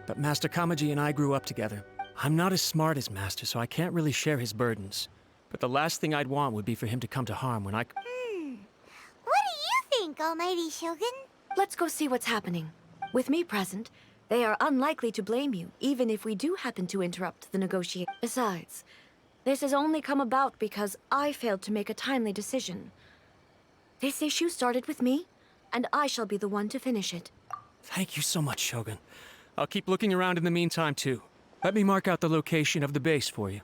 But Master Kamaji and I grew up together. I'm not as smart as Master, so I can't really share his burdens. But the last thing I'd want would be for him to come to harm when I... What do you think, Almighty Shogun? Let's go see what's happening. With me present, they are unlikely to blame you, even if we do happen to interrupt the negotiation. Besides, this has only come about because I failed to make a timely decision. This issue started with me, and I shall be the one to finish it. Thank you so much, Shogun. I'll keep looking around in the meantime, too. Let me mark out the location of the base for you.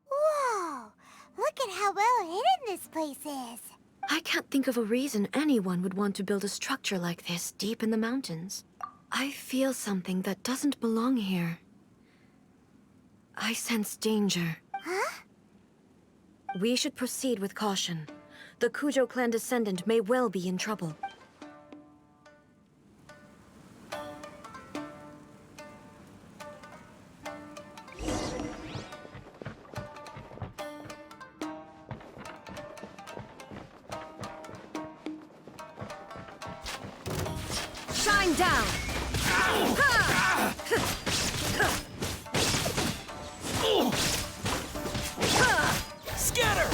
Whoa! Look at how well hidden this place is. I can't think of a reason anyone would want to build a structure like this deep in the mountains. I feel something that doesn't belong here. I sense danger. Huh? We should proceed with caution. The Kujo clan descendant may well be in trouble. Shine down! Scatter!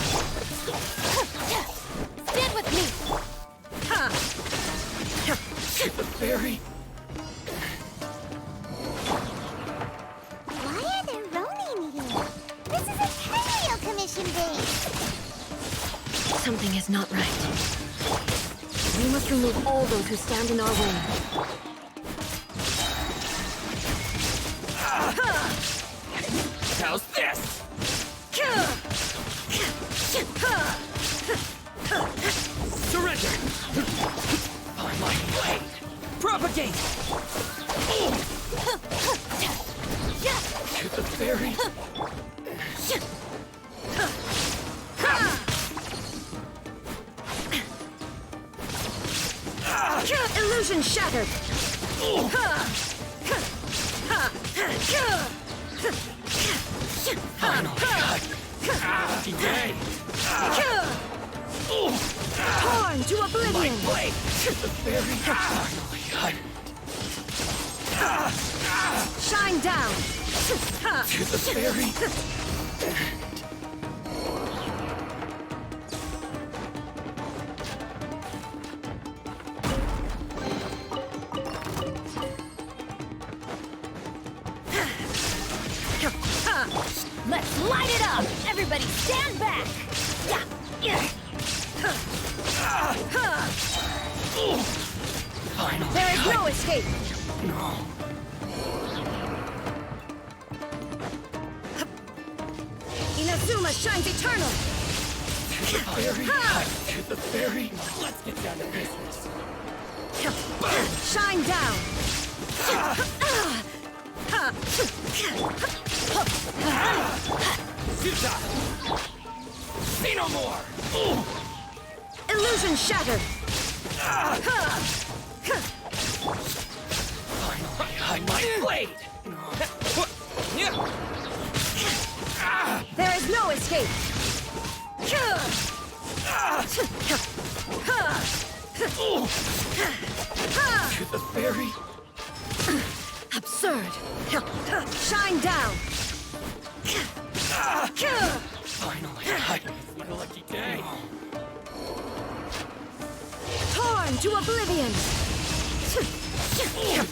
Stand with me! Shoot the fairy! Why are there Ronin here? This is a Tenryou Commission base. Something is not right. We must remove all those who stand in our way. How's this? Surrender! On my way! Propagate! To the fairy! Illusion! Illusion shattered! Torn to oblivion! Shine down! To the fairy. Let's light it up! Everybody stand back! There is no escape! Inazuma shines eternal! To the fairy. Let's get down to business. Shine down! See no more. Illusion shattered! Behind my blade. There is no escape! To the fairy. Absurd! Shine down! Finally, it's my lucky day. Torn to oblivion! To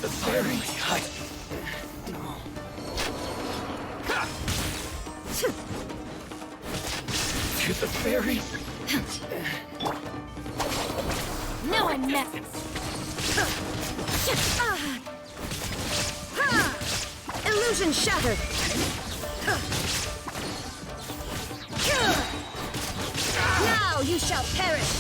the fairy. To the fairy. Now I'm messing. Illusion shattered! Now you shall perish!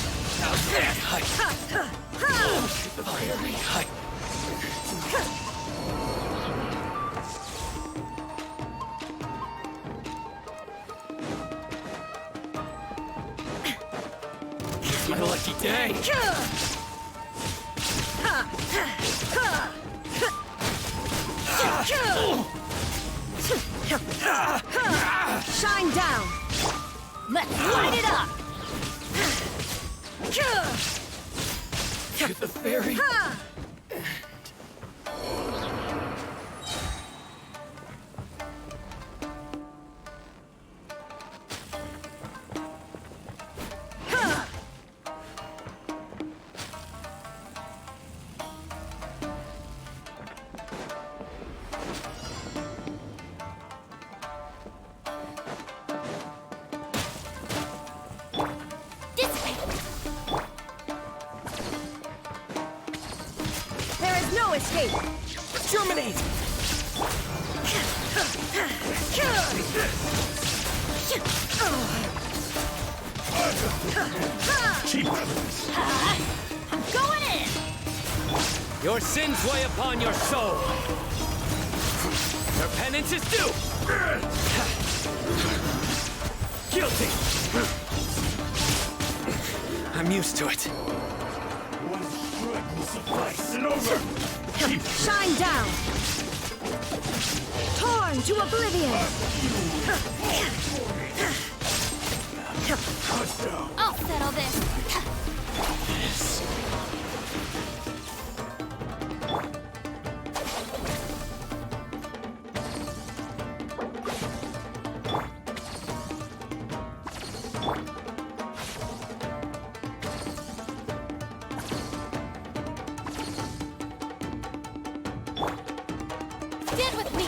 It's my lucky day. Shine down! Let's light it up! To the fairy. There is no escape! Terminate. I'm going in! Your sins weigh upon your soul. Your penance is due. Guilty. I'm used to it. One strike will suffice and over. Shine down! Torn to oblivion! I'll settle this. Stand with me.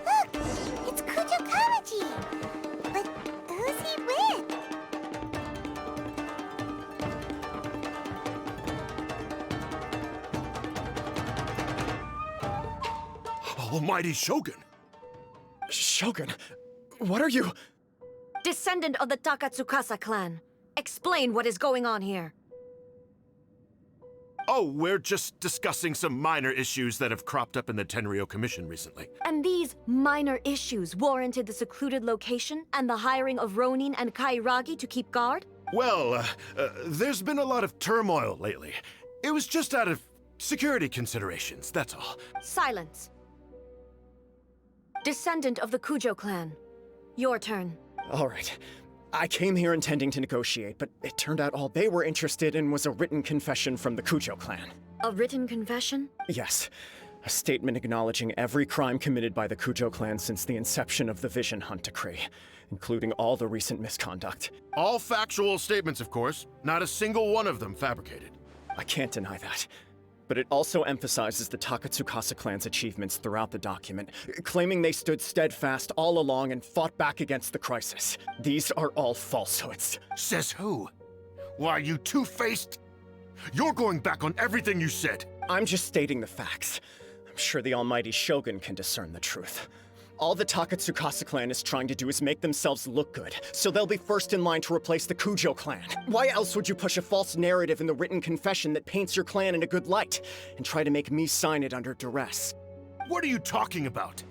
Look! It's Kujo Kamaji! But who's he with? Almighty Shogun! Shogun, what are you? Descendant of the Takatsukasa clan. Explain what is going on here. Oh, we're just discussing some minor issues that have cropped up in the Tenryo Commission recently. And these minor issues warranted the secluded location and the hiring of Ronin and Kairagi to keep guard? Well, there's been a lot of turmoil lately. It was just out of security considerations, that's all. Silence. Descendant of the Kujo clan. Your turn. All right. I came here intending to negotiate, but it turned out all they were interested in was a written confession from the Kujo clan. A written confession? Yes. A statement acknowledging every crime committed by the Kujo clan since the inception of the Vision Hunt Decree, including all the recent misconduct. All factual statements, of course. Not a single one of them fabricated. I can't deny that. But it also emphasizes the Takatsukasa clan's achievements throughout the document, claiming they stood steadfast all along and fought back against the crisis. These are all falsehoods. Says who? Why, you two-faced? You're going back on everything you said. I'm just stating the facts. I'm sure the almighty Shogun can discern the truth. All the Takatsukasa clan is trying to do is make themselves look good, so they'll be first in line to replace the Kujo clan. Why else would you push a false narrative in the written confession that paints your clan in a good light, and try to make me sign it under duress? What are you talking about?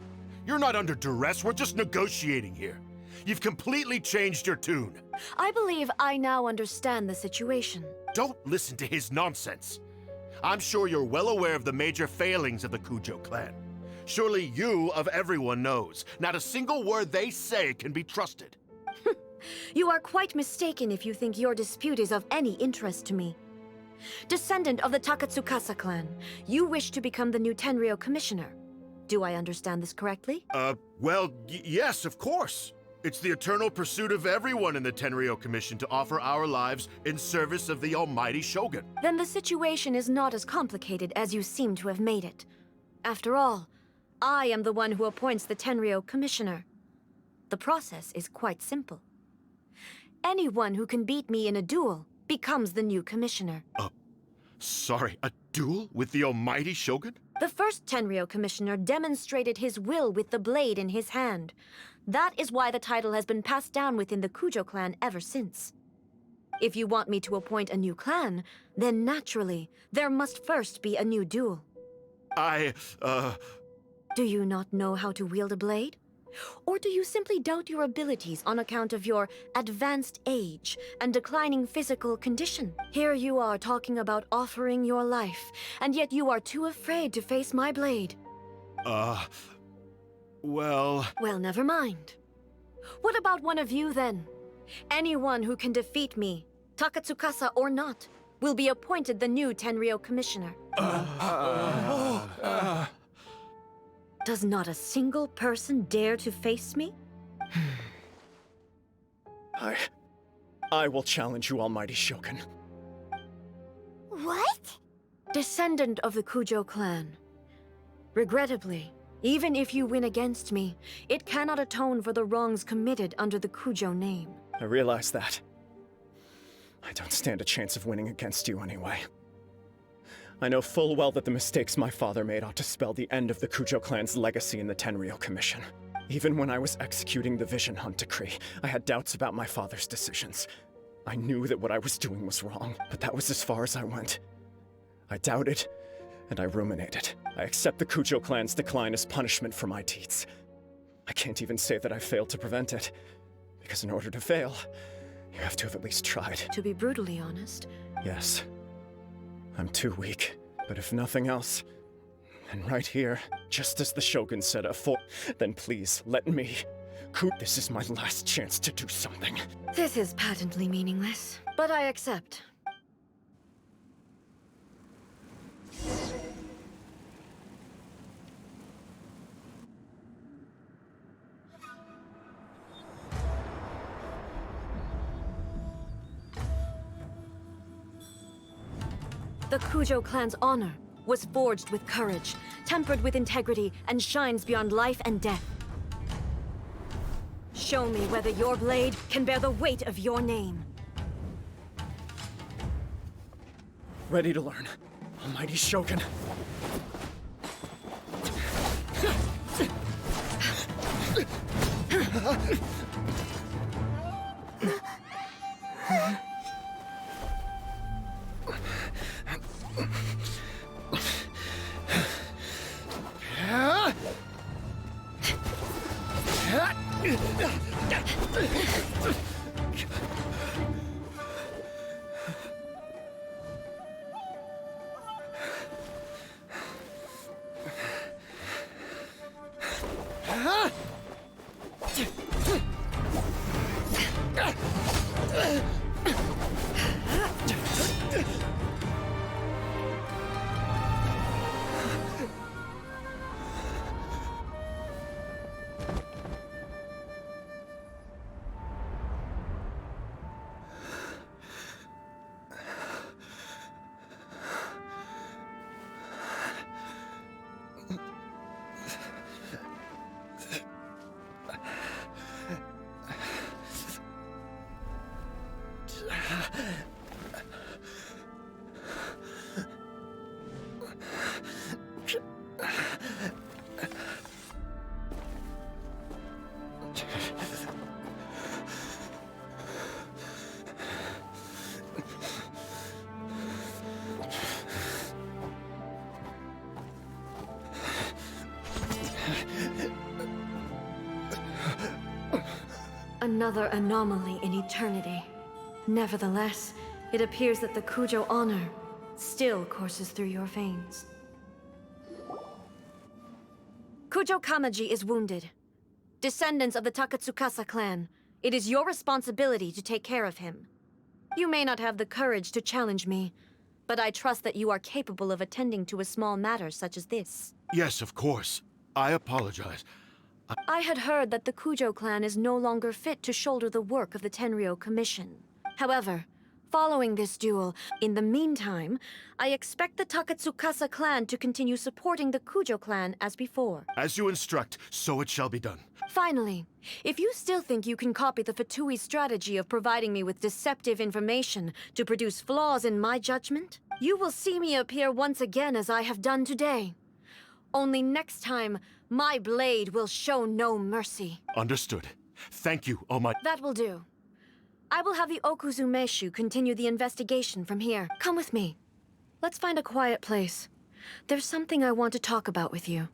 You're not under duress, we're just negotiating here. You've completely changed your tune. I believe I now understand the situation. Don't listen to his nonsense. I'm sure you're well aware of the major failings of the Kujo clan. Surely you, of everyone, knows. Not a single word they say can be trusted. You are quite mistaken if you think your dispute is of any interest to me. Descendant of the Takatsukasa clan, you wish to become the new Tenryo commissioner. Do I understand this correctly? Well, yes, of course. It's the eternal pursuit of everyone in the Tenryo Commission to offer our lives in service of the almighty Shogun. Then the situation is not as complicated as you seem to have made it. After all, I am the one who appoints the Tenryo commissioner. The process is quite simple. Anyone who can beat me in a duel becomes the new commissioner. Sorry, a duel with the almighty Shogun? The first Tenryo commissioner demonstrated his will with the blade in his hand. That is why the title has been passed down within the Kujo clan ever since. If you want me to appoint a new clan, then naturally, there must first be a new duel. Do you not know how to wield a blade? Or do you simply doubt your abilities on account of your advanced age and declining physical condition? Here you are talking about offering your life, and yet you are too afraid to face my blade. Well, never mind. What about one of you, then? Anyone who can defeat me, Takatsukasa or not, will be appointed the new Tenryo commissioner. Does not a single person dare to face me? I will challenge you, almighty Shogun. What? Descendant of the Kujo clan. Regrettably, even if you win against me, it cannot atone for the wrongs committed under the Kujo name. I realize that. I don't stand a chance of winning against you anyway. I know full well that the mistakes my father made ought to spell the end of the Kujo clan's legacy in the Tenryo Commission. Even when I was executing the Vision Hunt Decree, I had doubts about my father's decisions. I knew that what I was doing was wrong, but that was as far as I went. I doubted, and I ruminated. I accept the Kujo clan's decline as punishment for my deeds. I can't even say that I failed to prevent it, because in order to fail, you have to have at least tried. To be brutally honest, Yes. I'm too weak, but if nothing else, and right here, just as the Shogun said then please, let me. This is my last chance to do something. this is patently meaningless, but I accept. The Kujo clan's honor was forged with courage, tempered with integrity, and shines beyond life and death. Show me whether your blade can bear the weight of your name. Ready to learn, almighty Shogun. Another anomaly in eternity. Nevertheless, it appears that the Kujo honor still courses through your veins. Kujo Kamaji is wounded. Descendants of the Takatsukasa clan, it is your responsibility to take care of him. You may not have the courage to challenge me, but I trust that you are capable of attending to a small matter such as this. Yes, of course. I apologize. I had heard that the Kujo clan is no longer fit to shoulder the work of the Tenryou Commission. However, following this duel, in the meantime, I expect the Takatsukasa clan to continue supporting the Kujo clan as before. As you instruct, so it shall be done. Finally, if you still think you can copy the Fatui strategy of providing me with deceptive information to produce flaws in my judgment, you will see me appear once again as I have done today. Only next time, my blade will show no mercy. Understood. Thank you, oh my— That will do. I will have the Okuzumeshu continue the investigation from here. Come with me. Let's find a quiet place. There's something I want to talk about with you.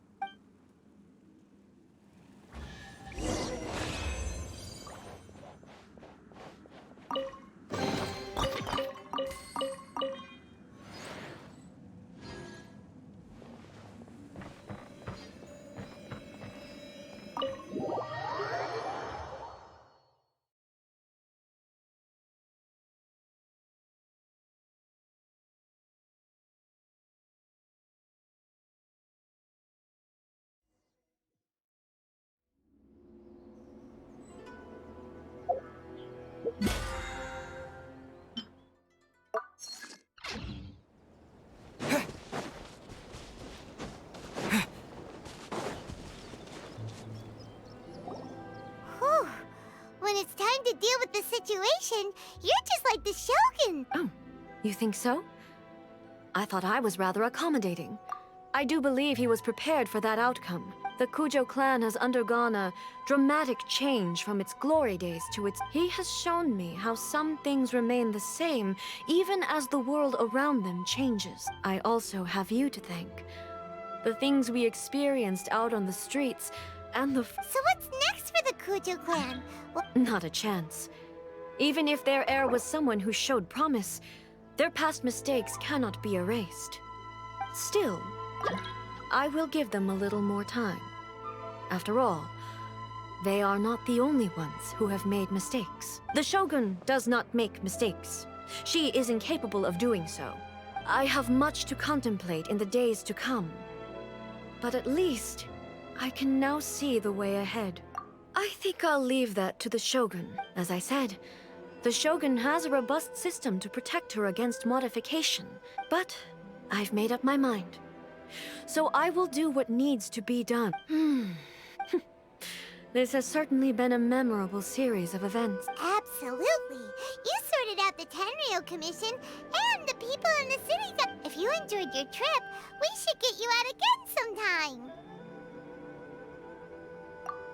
Whew. When it's time to deal with the situation, you're just like the Shogun. Oh, you think so? I thought I was rather accommodating. I do believe he was prepared for that outcome. The Kujo clan has undergone a dramatic change from its glory days to its— He has shown me how some things remain the same, even as the world around them changes. I also have you to thank. The things we experienced out on the streets, and the— So what's next for the Kujo clan? Not a chance. Even if their heir was someone who showed promise, their past mistakes cannot be erased. Still, I will give them a little more time. After all, they are not the only ones who have made mistakes. The Shogun does not make mistakes. She is incapable of doing so. I have much to contemplate in the days to come. But at least, I can now see the way ahead. I think I'll leave that to the Shogun. As I said, the Shogun has a robust system to protect her against modification. But I've made up my mind. So I will do what needs to be done. This has certainly been a memorable series of events. Absolutely. You sorted out the Tenryou Commission and the people in the city. If you enjoyed your trip, we should get you out again sometime.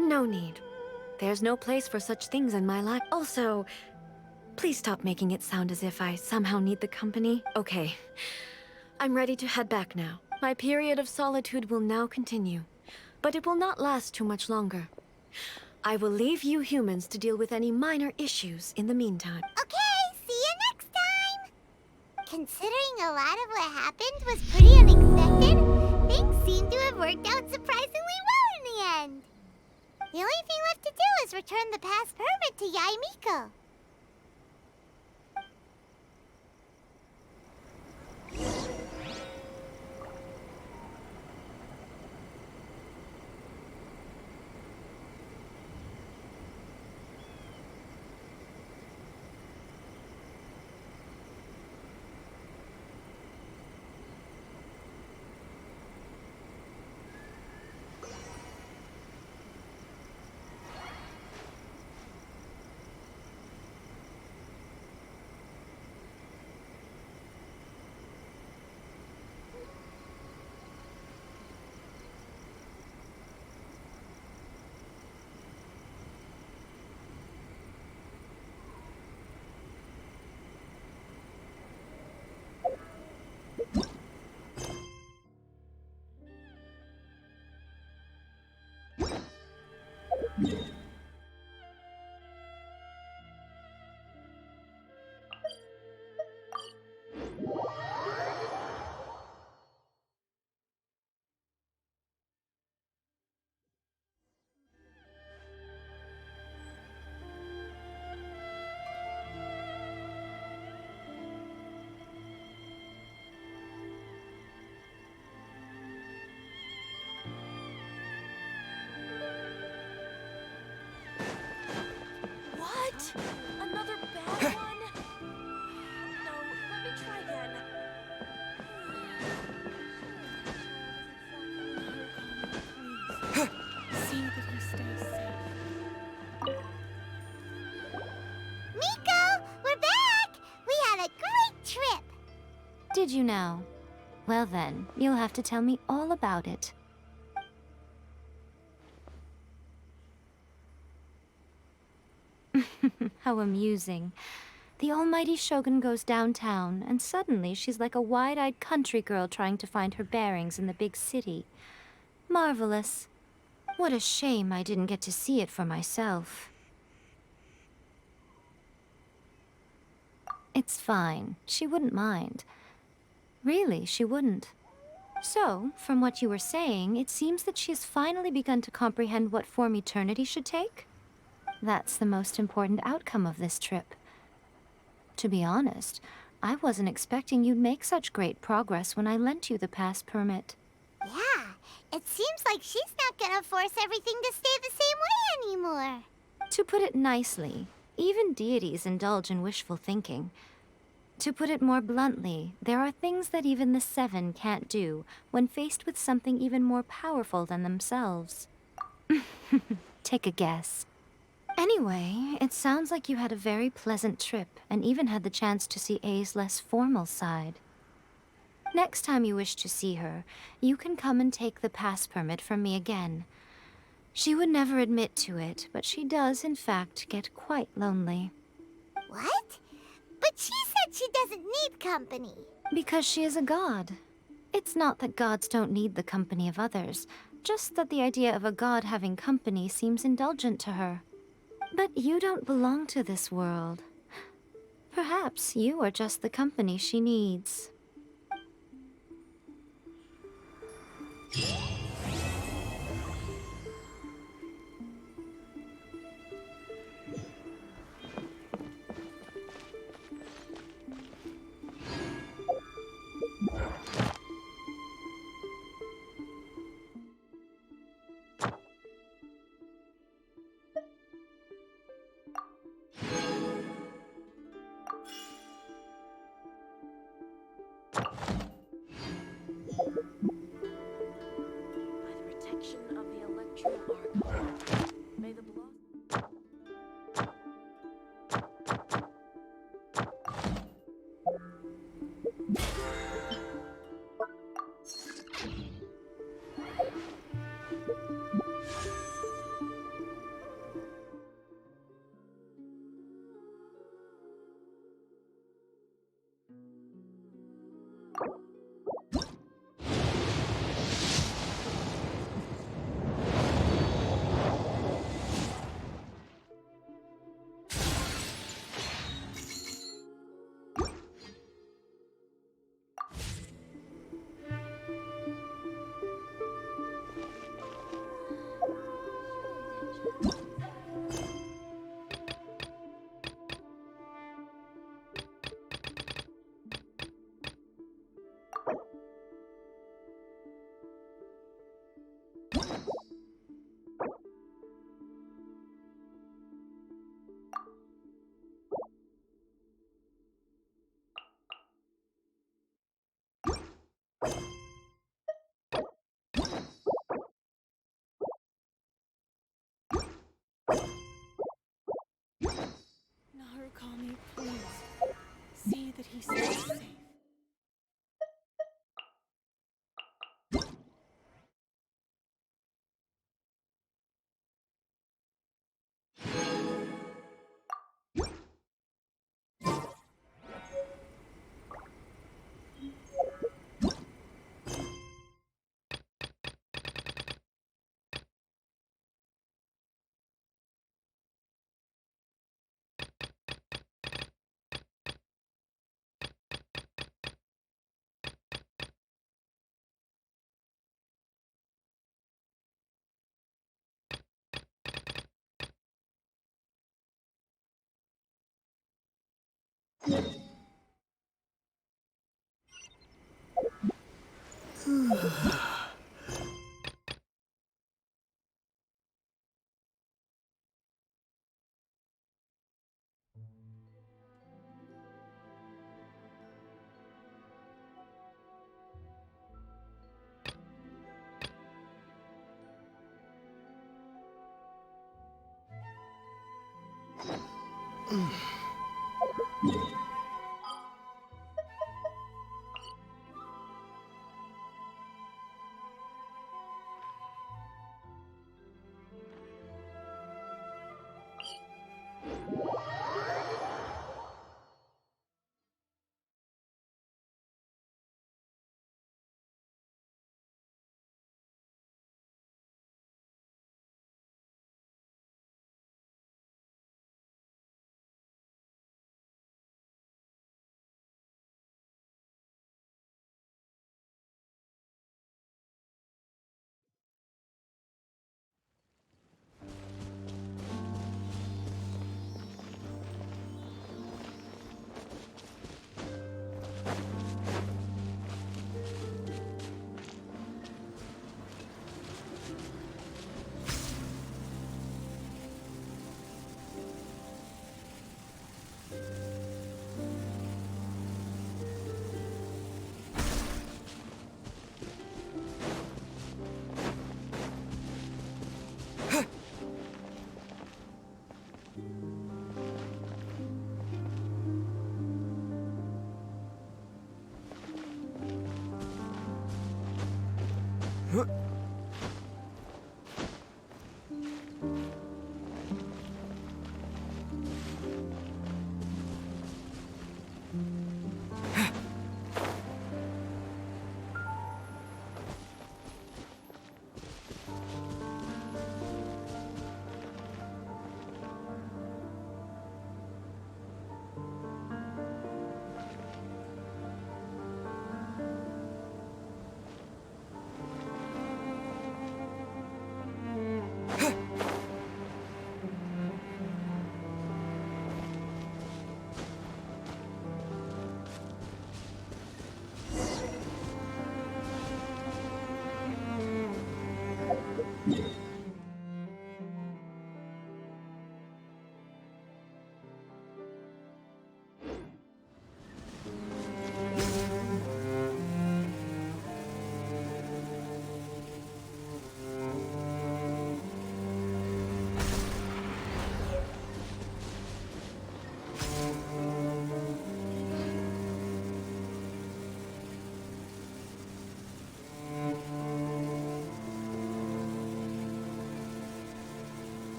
No need. There's no place for such things in my life. Also, please stop making it sound as if I somehow need the company. Okay, I'm ready to head back now. My period of solitude will now continue, but it will not last too much longer. I will leave you humans to deal with any minor issues in the meantime. Okay, see you next time! Considering a lot of what happened was pretty unexpected, things seem to have worked out surprisingly well in the end. The only thing left to do is return the past permit to Yaimiko. What? Another bad one? No, let me try again. See that he stays safe. Miko, we're back! We had a great trip! Did you now? Well then, you'll have to tell me all about it. How amusing. The almighty Shogun goes downtown, and suddenly she's like a wide-eyed country girl trying to find her bearings in the big city. Marvelous. What a shame I didn't get to see it for myself. It's fine. She wouldn't mind. Really, she wouldn't. So, from what you were saying, it seems that she has finally begun to comprehend what form eternity should take? That's the most important outcome of this trip. To be honest, I wasn't expecting you'd make such great progress when I lent you the pass permit. Yeah, it seems like she's not gonna force everything to stay the same way anymore. To put it nicely, even deities indulge in wishful thinking. To put it more bluntly, there are things that even the Seven can't do when faced with something even more powerful than themselves. Take a guess. Anyway, it sounds like you had a very pleasant trip and even had the chance to see A's less formal side. Next time you wish to see her, you can come and take the pass permit from me again. She would never admit to it, but she does, in fact, get quite lonely. What? But she said she doesn't need company. Because she is a god. It's not that gods don't need the company of others, just that the idea of a god having company seems indulgent to her. But you don't belong to this world. Perhaps you are just the company she needs.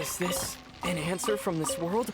Is this an answer from this world?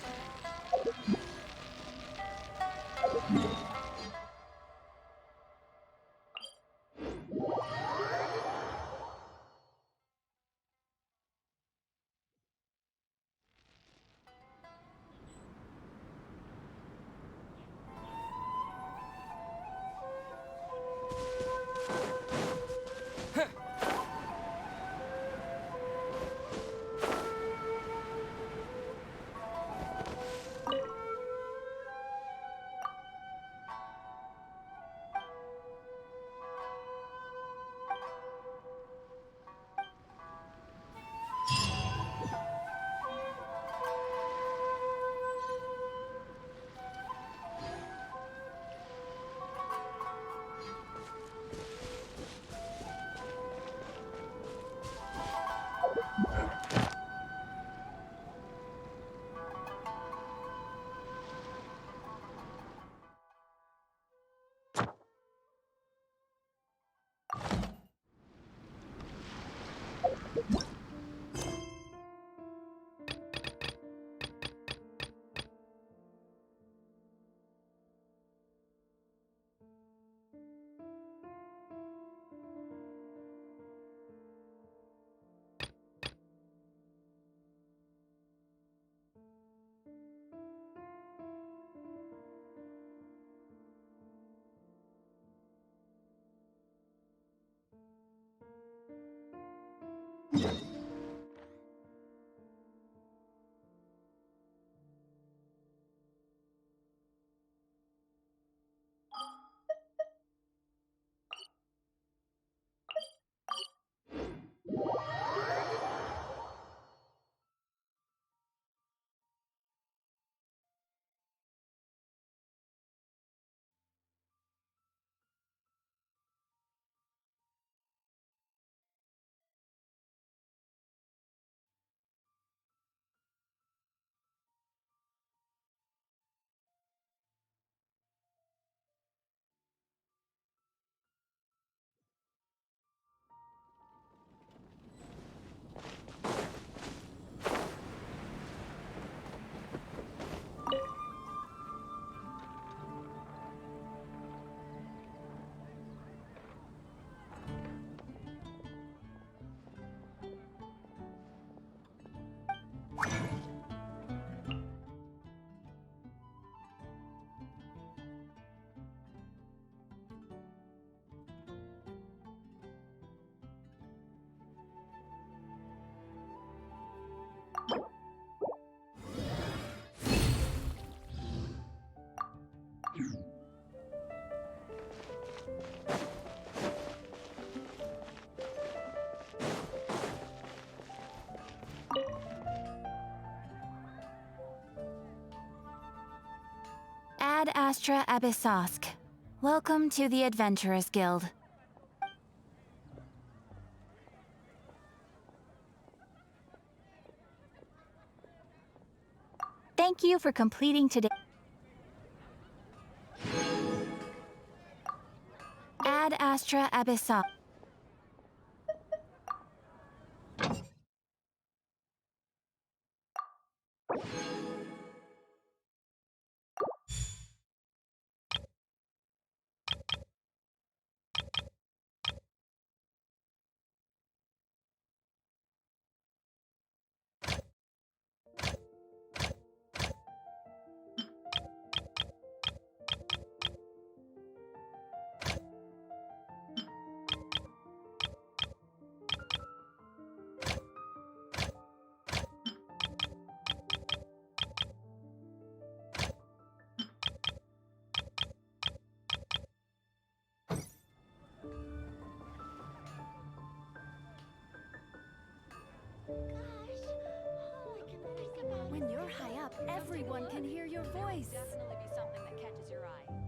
Astra Abyssosk. Welcome to the Adventurers Guild. Thank you for completing today. Ad Astra Abyssosk. When you're high up, everyone can hear your voice. Definitely be something that catches your eye.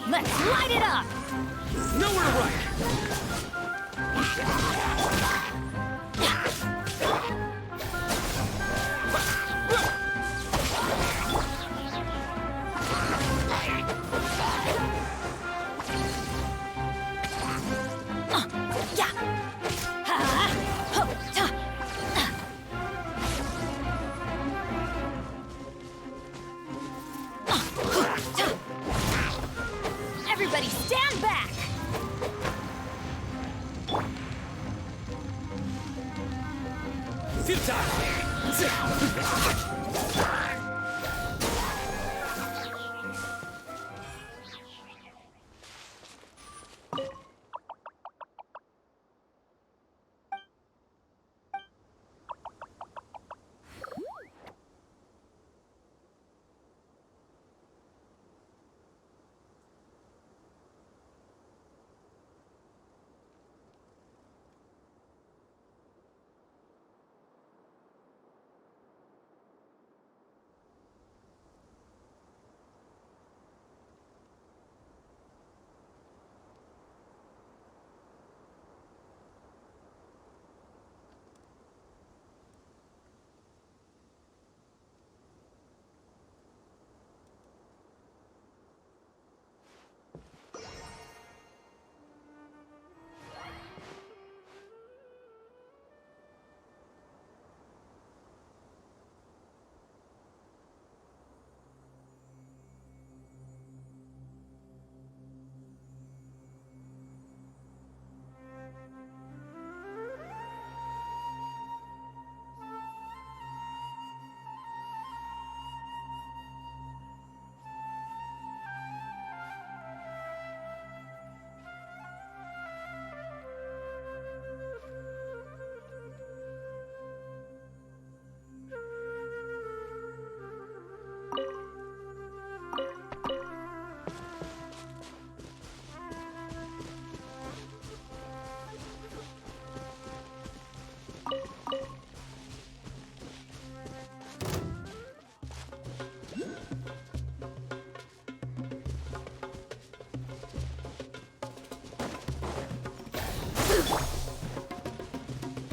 Let's light it up! Nowhere to run! Yeah! Ha! Ho! Ta! Everybody stand back!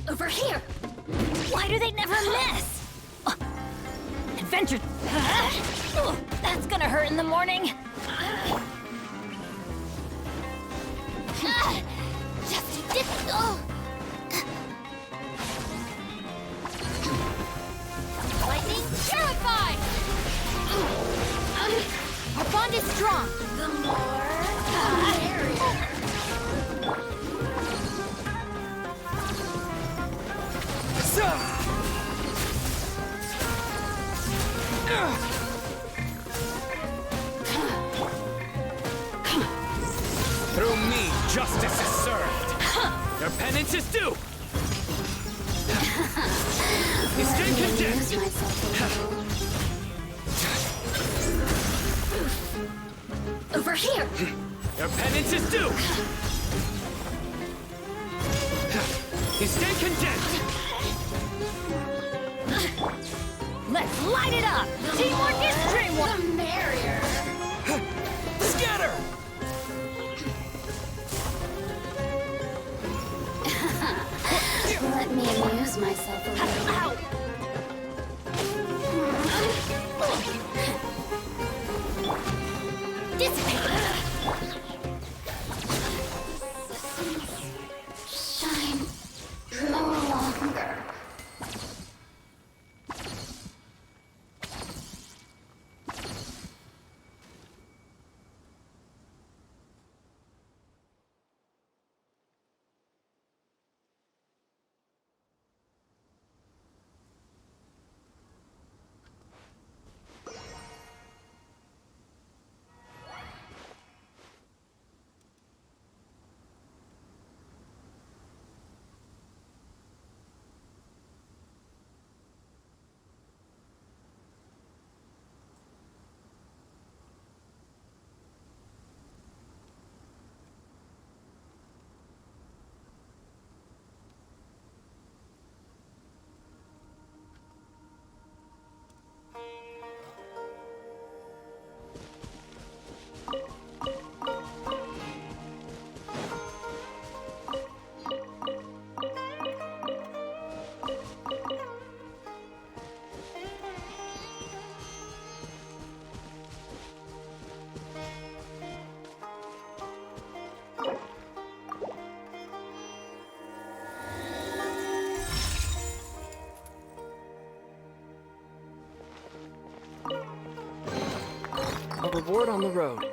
Over here! Why do they never miss? Adventure... That's gonna hurt in the morning. Just did... Lightning terrified! Our bond is strong. The more... Through me, justice is served. Your penance is due. You stand condemned. Over here! Your penance is due. You stand condemned. Let's light it up! Teamwork is dreamwork! The merrier. Scatter! Let me amuse myself a little. Ow! Dissipate! Shine no longer. reward on the road.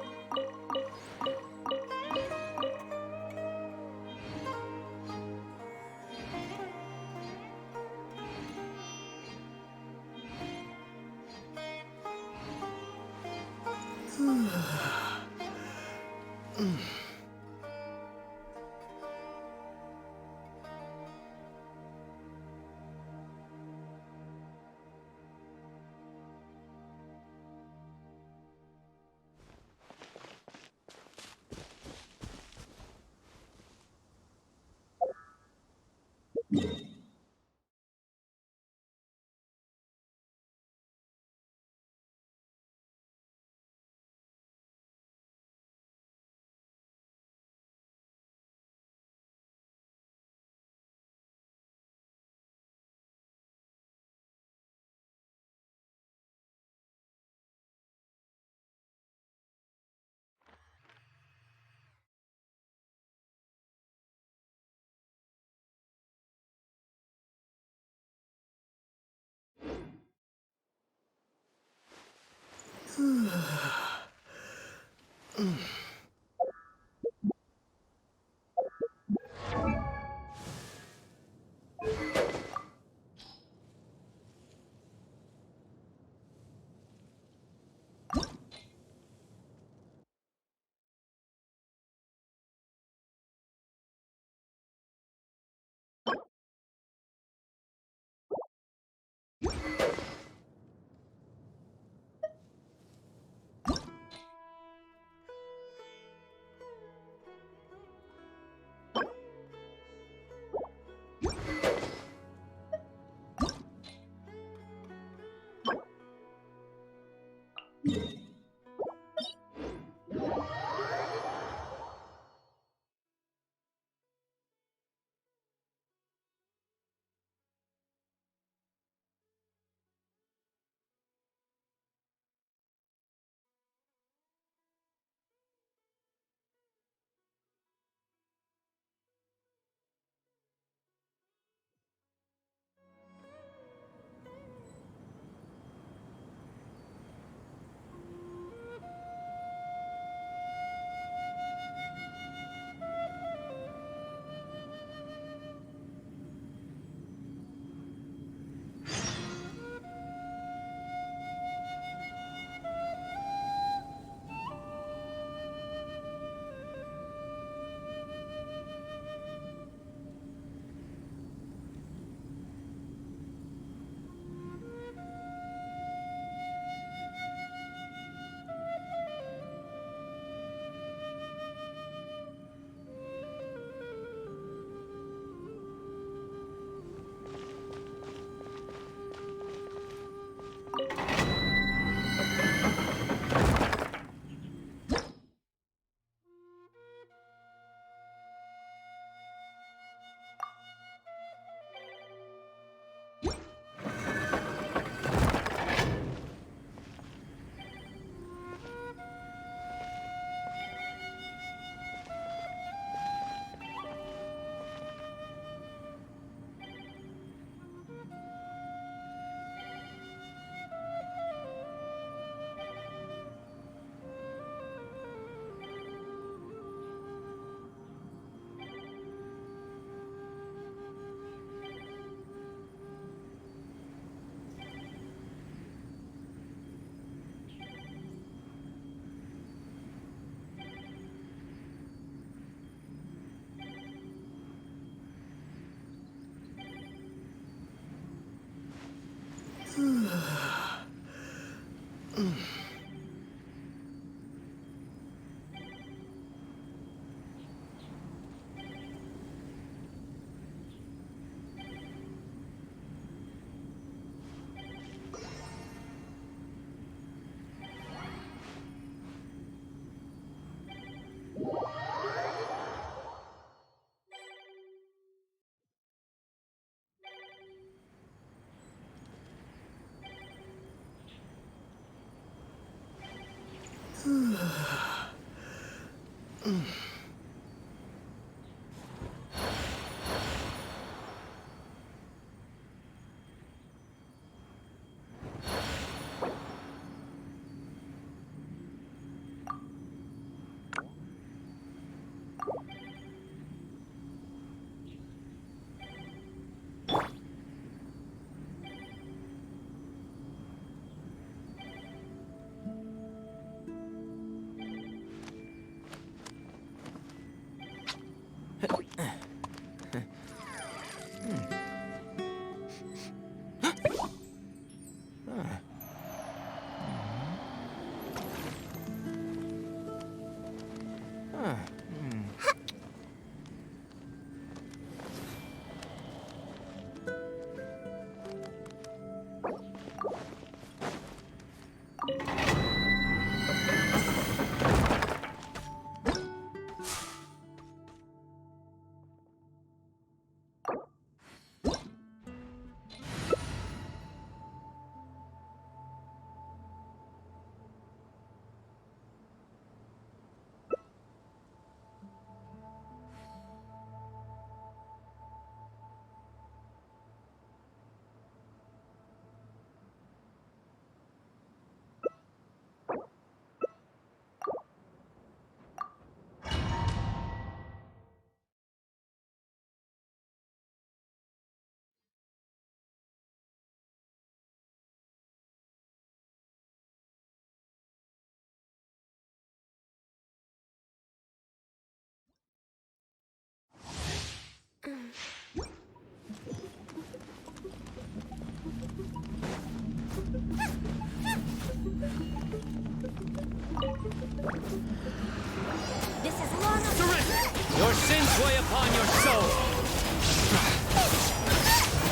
This is long. Surrender! Your sins weigh upon your soul!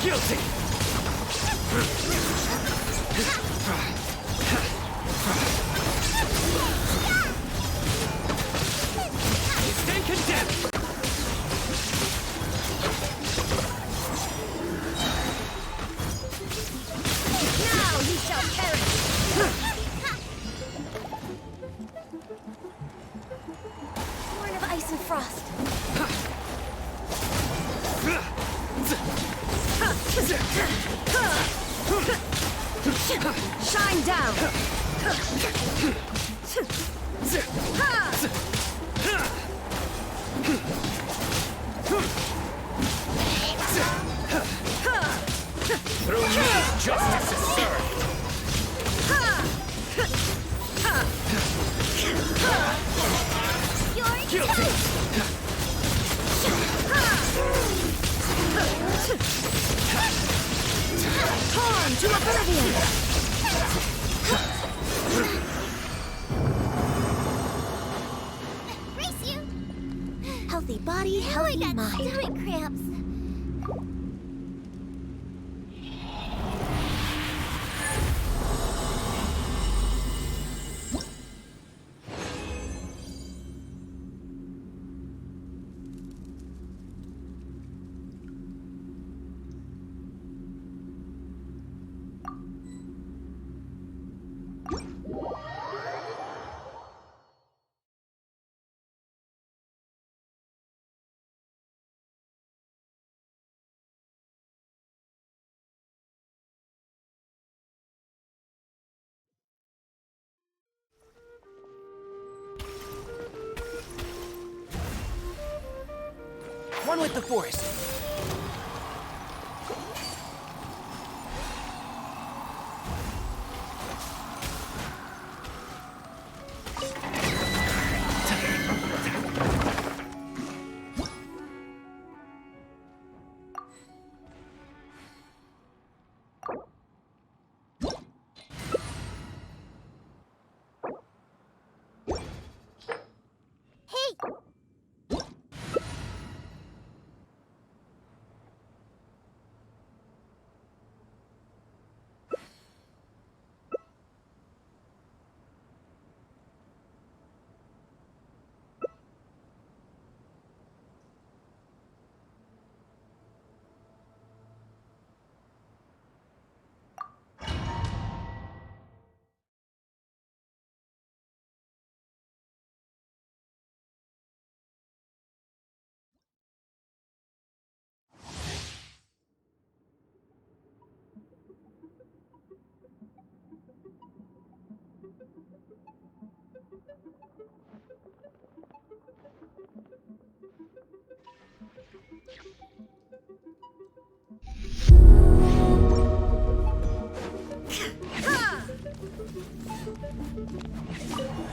Guilty! You stand condemned! Now you shall perish! Born of ice and frost. Shine down! Through me, justice is served! Guilty! Torn to oblivion! Brace you! Healthy body, Oh, I healthy got mind. stomach cramps. One with the forest. Hey!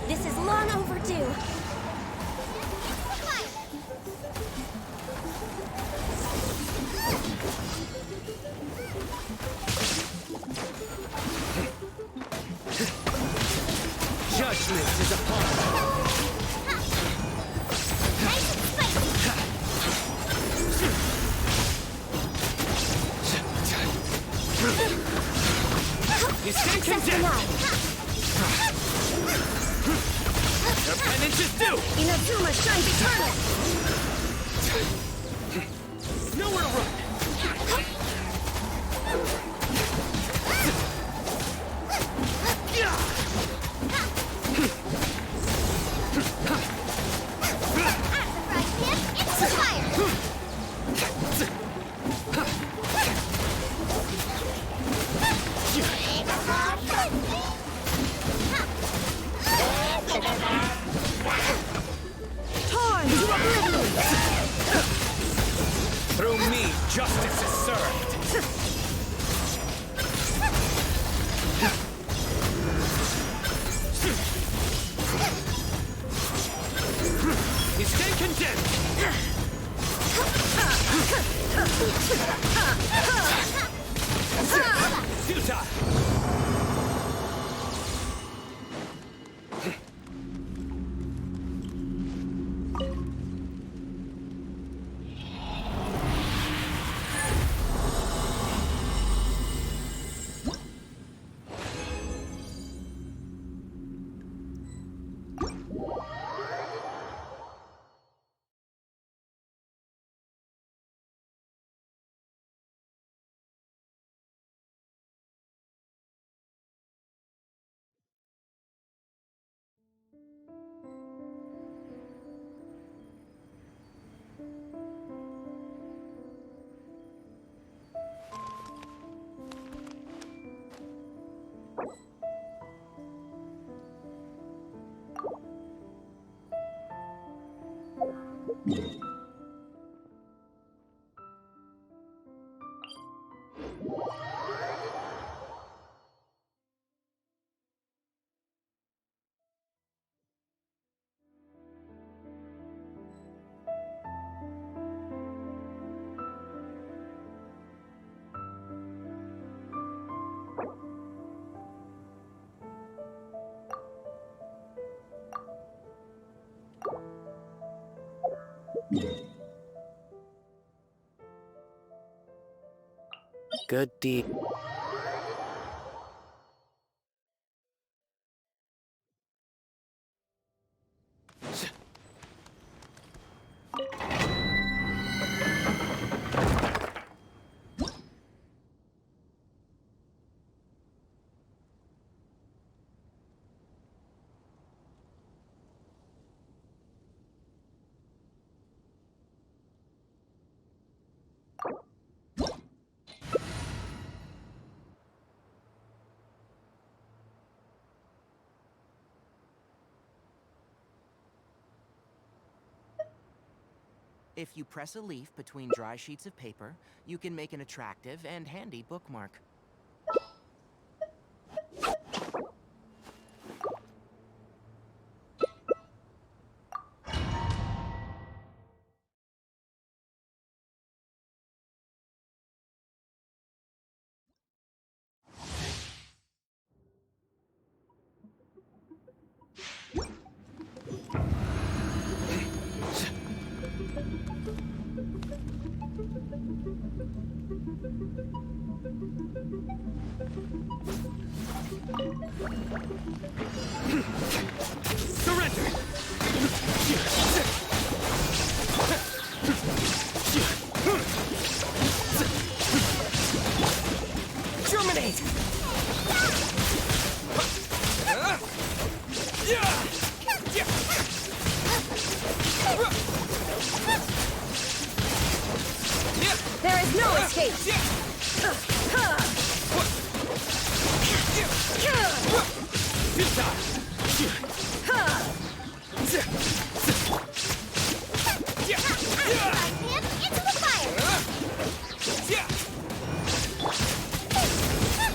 This is long overdue. Judgment is upon us. Nice and spicy! You stand condemned! Your penance is due! Inazuma shines eternal! Nowhere to run! Good deed. If you press a leaf between dry sheets of paper, you can make an attractive and handy bookmark. There is no escape!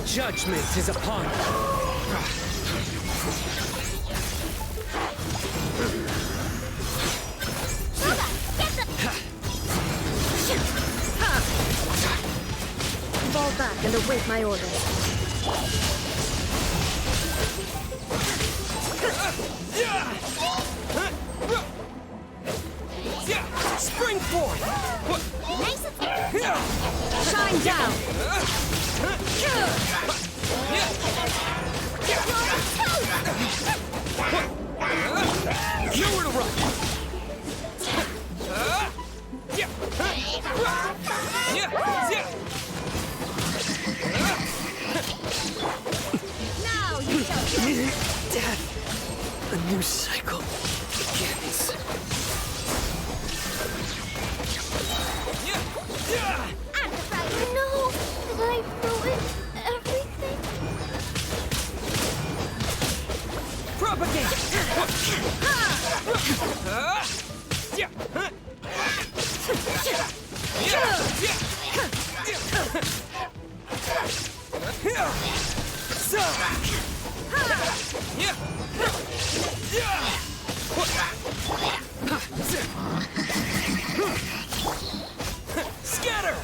Judgment is upon you. Fall back and await my orders. Spring forth! Shine down! Nowhere to run! Now you shall Death. A new cycle begins. I'm afraid. No! Did I ruin everything? Propagate! Scatter!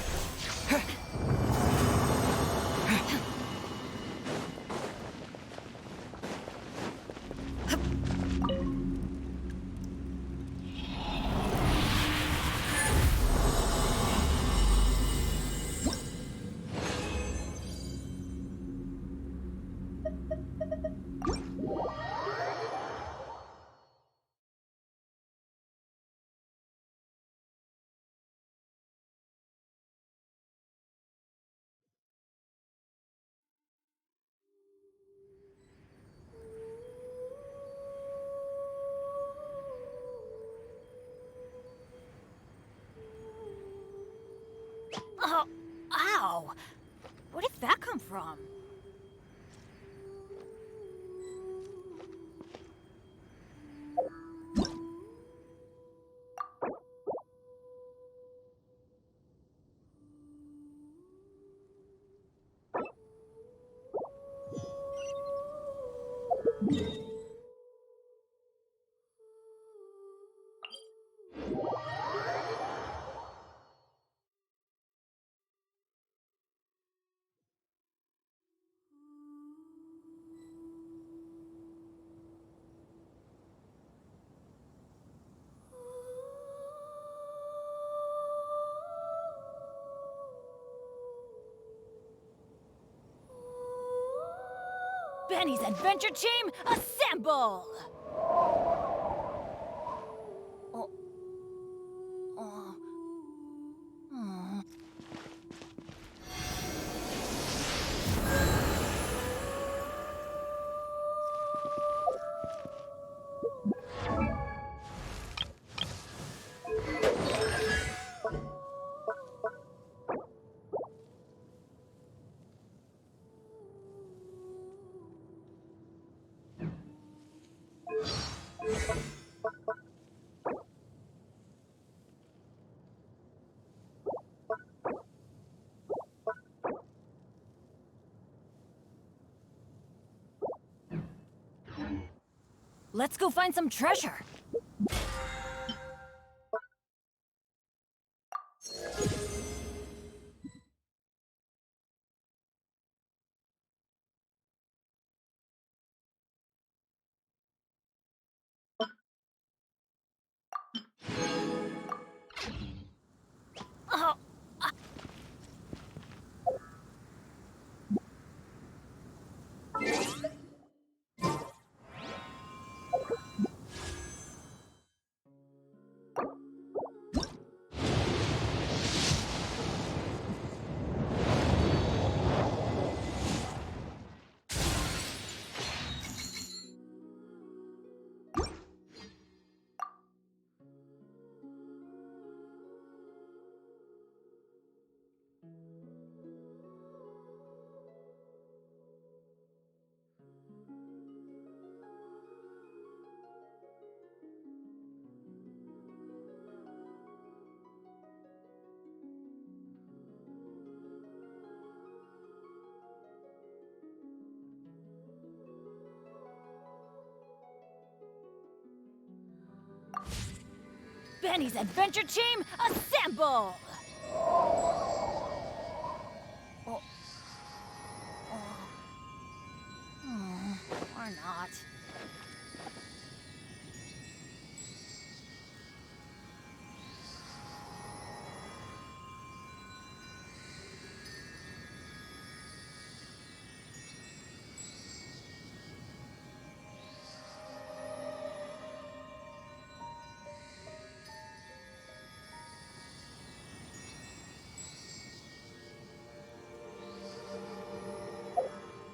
from? Benny's Adventure Team, assemble! Oh. Oh. Oh. Let's go find some treasure. Oh. Benny's Adventure Team, assemble! Oh. Oh. Oh. Or not.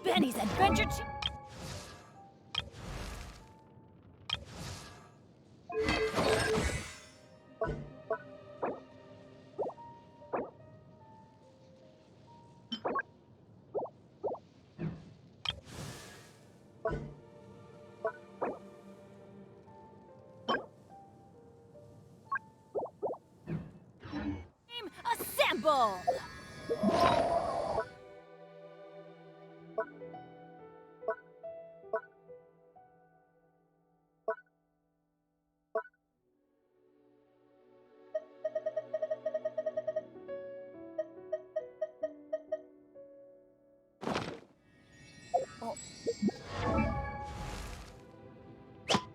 Benny's Adventure Team. Assemble! Oh.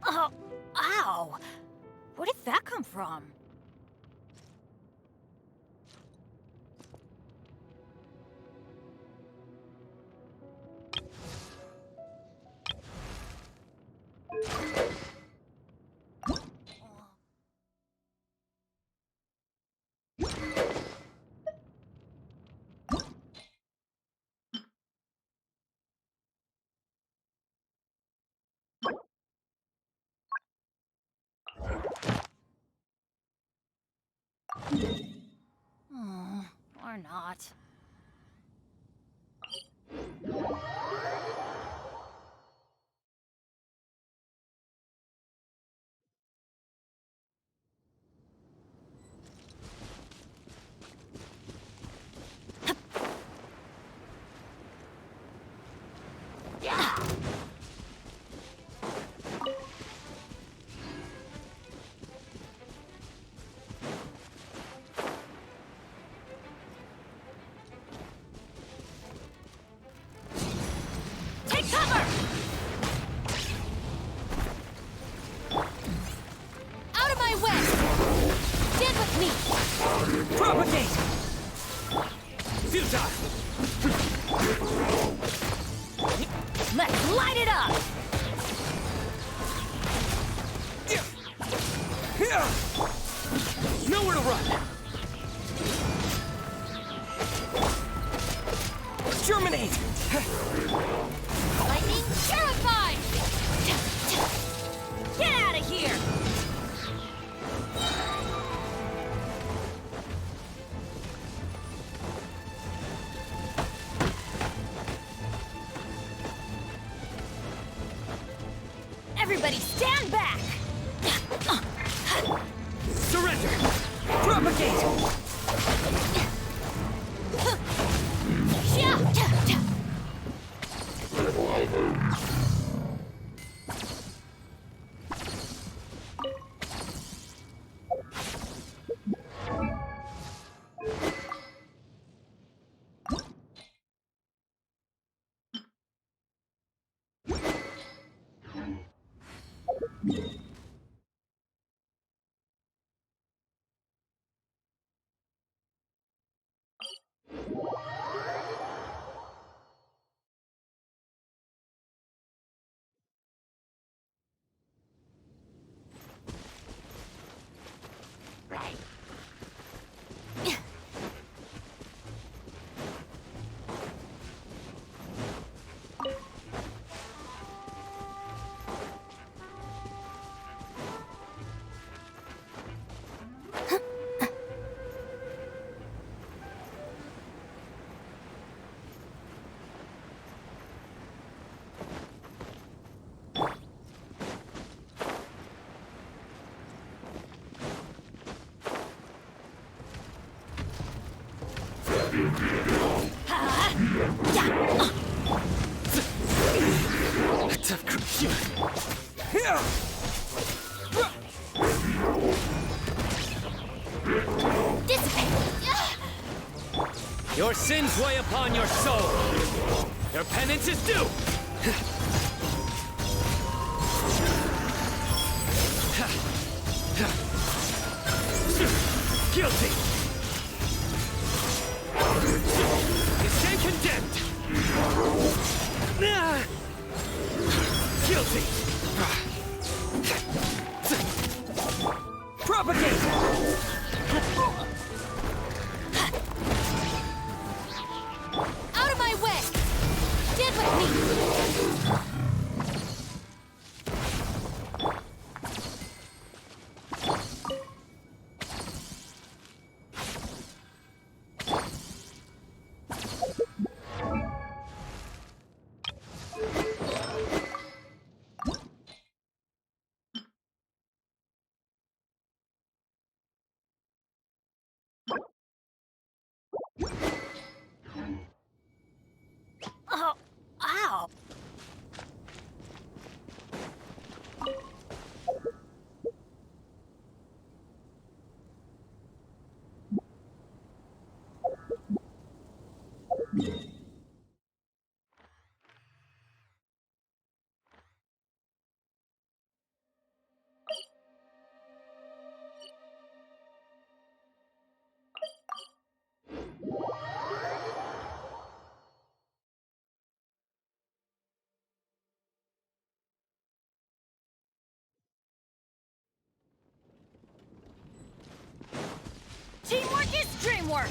Oh, ow! Where did that come from? Or not. Take cover! Out of my way! Stand with me! Propagate! Futile! Let's light it up! Nowhere to run! Germinate! Lightning terrified! Get out of here! Everybody stand back! Surrender! Propagate! Tough Your sins weigh upon your soul. Your penance is due. Guilty. You stand condemned. Guilty. Propagate. Out of my way! Stand with me! Oh, ow! Teamwork is dreamwork!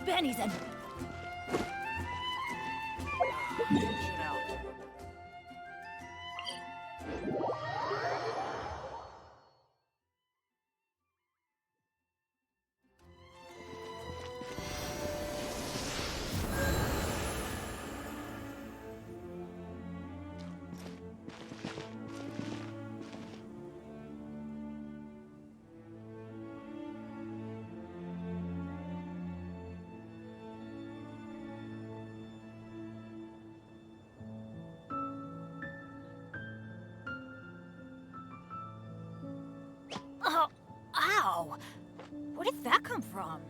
Benny's in. Get out. Oh, ow! Where did that come from?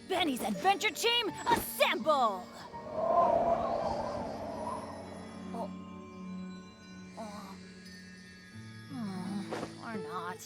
Benny's Adventure Team, assemble! Oh. Oh. Or not.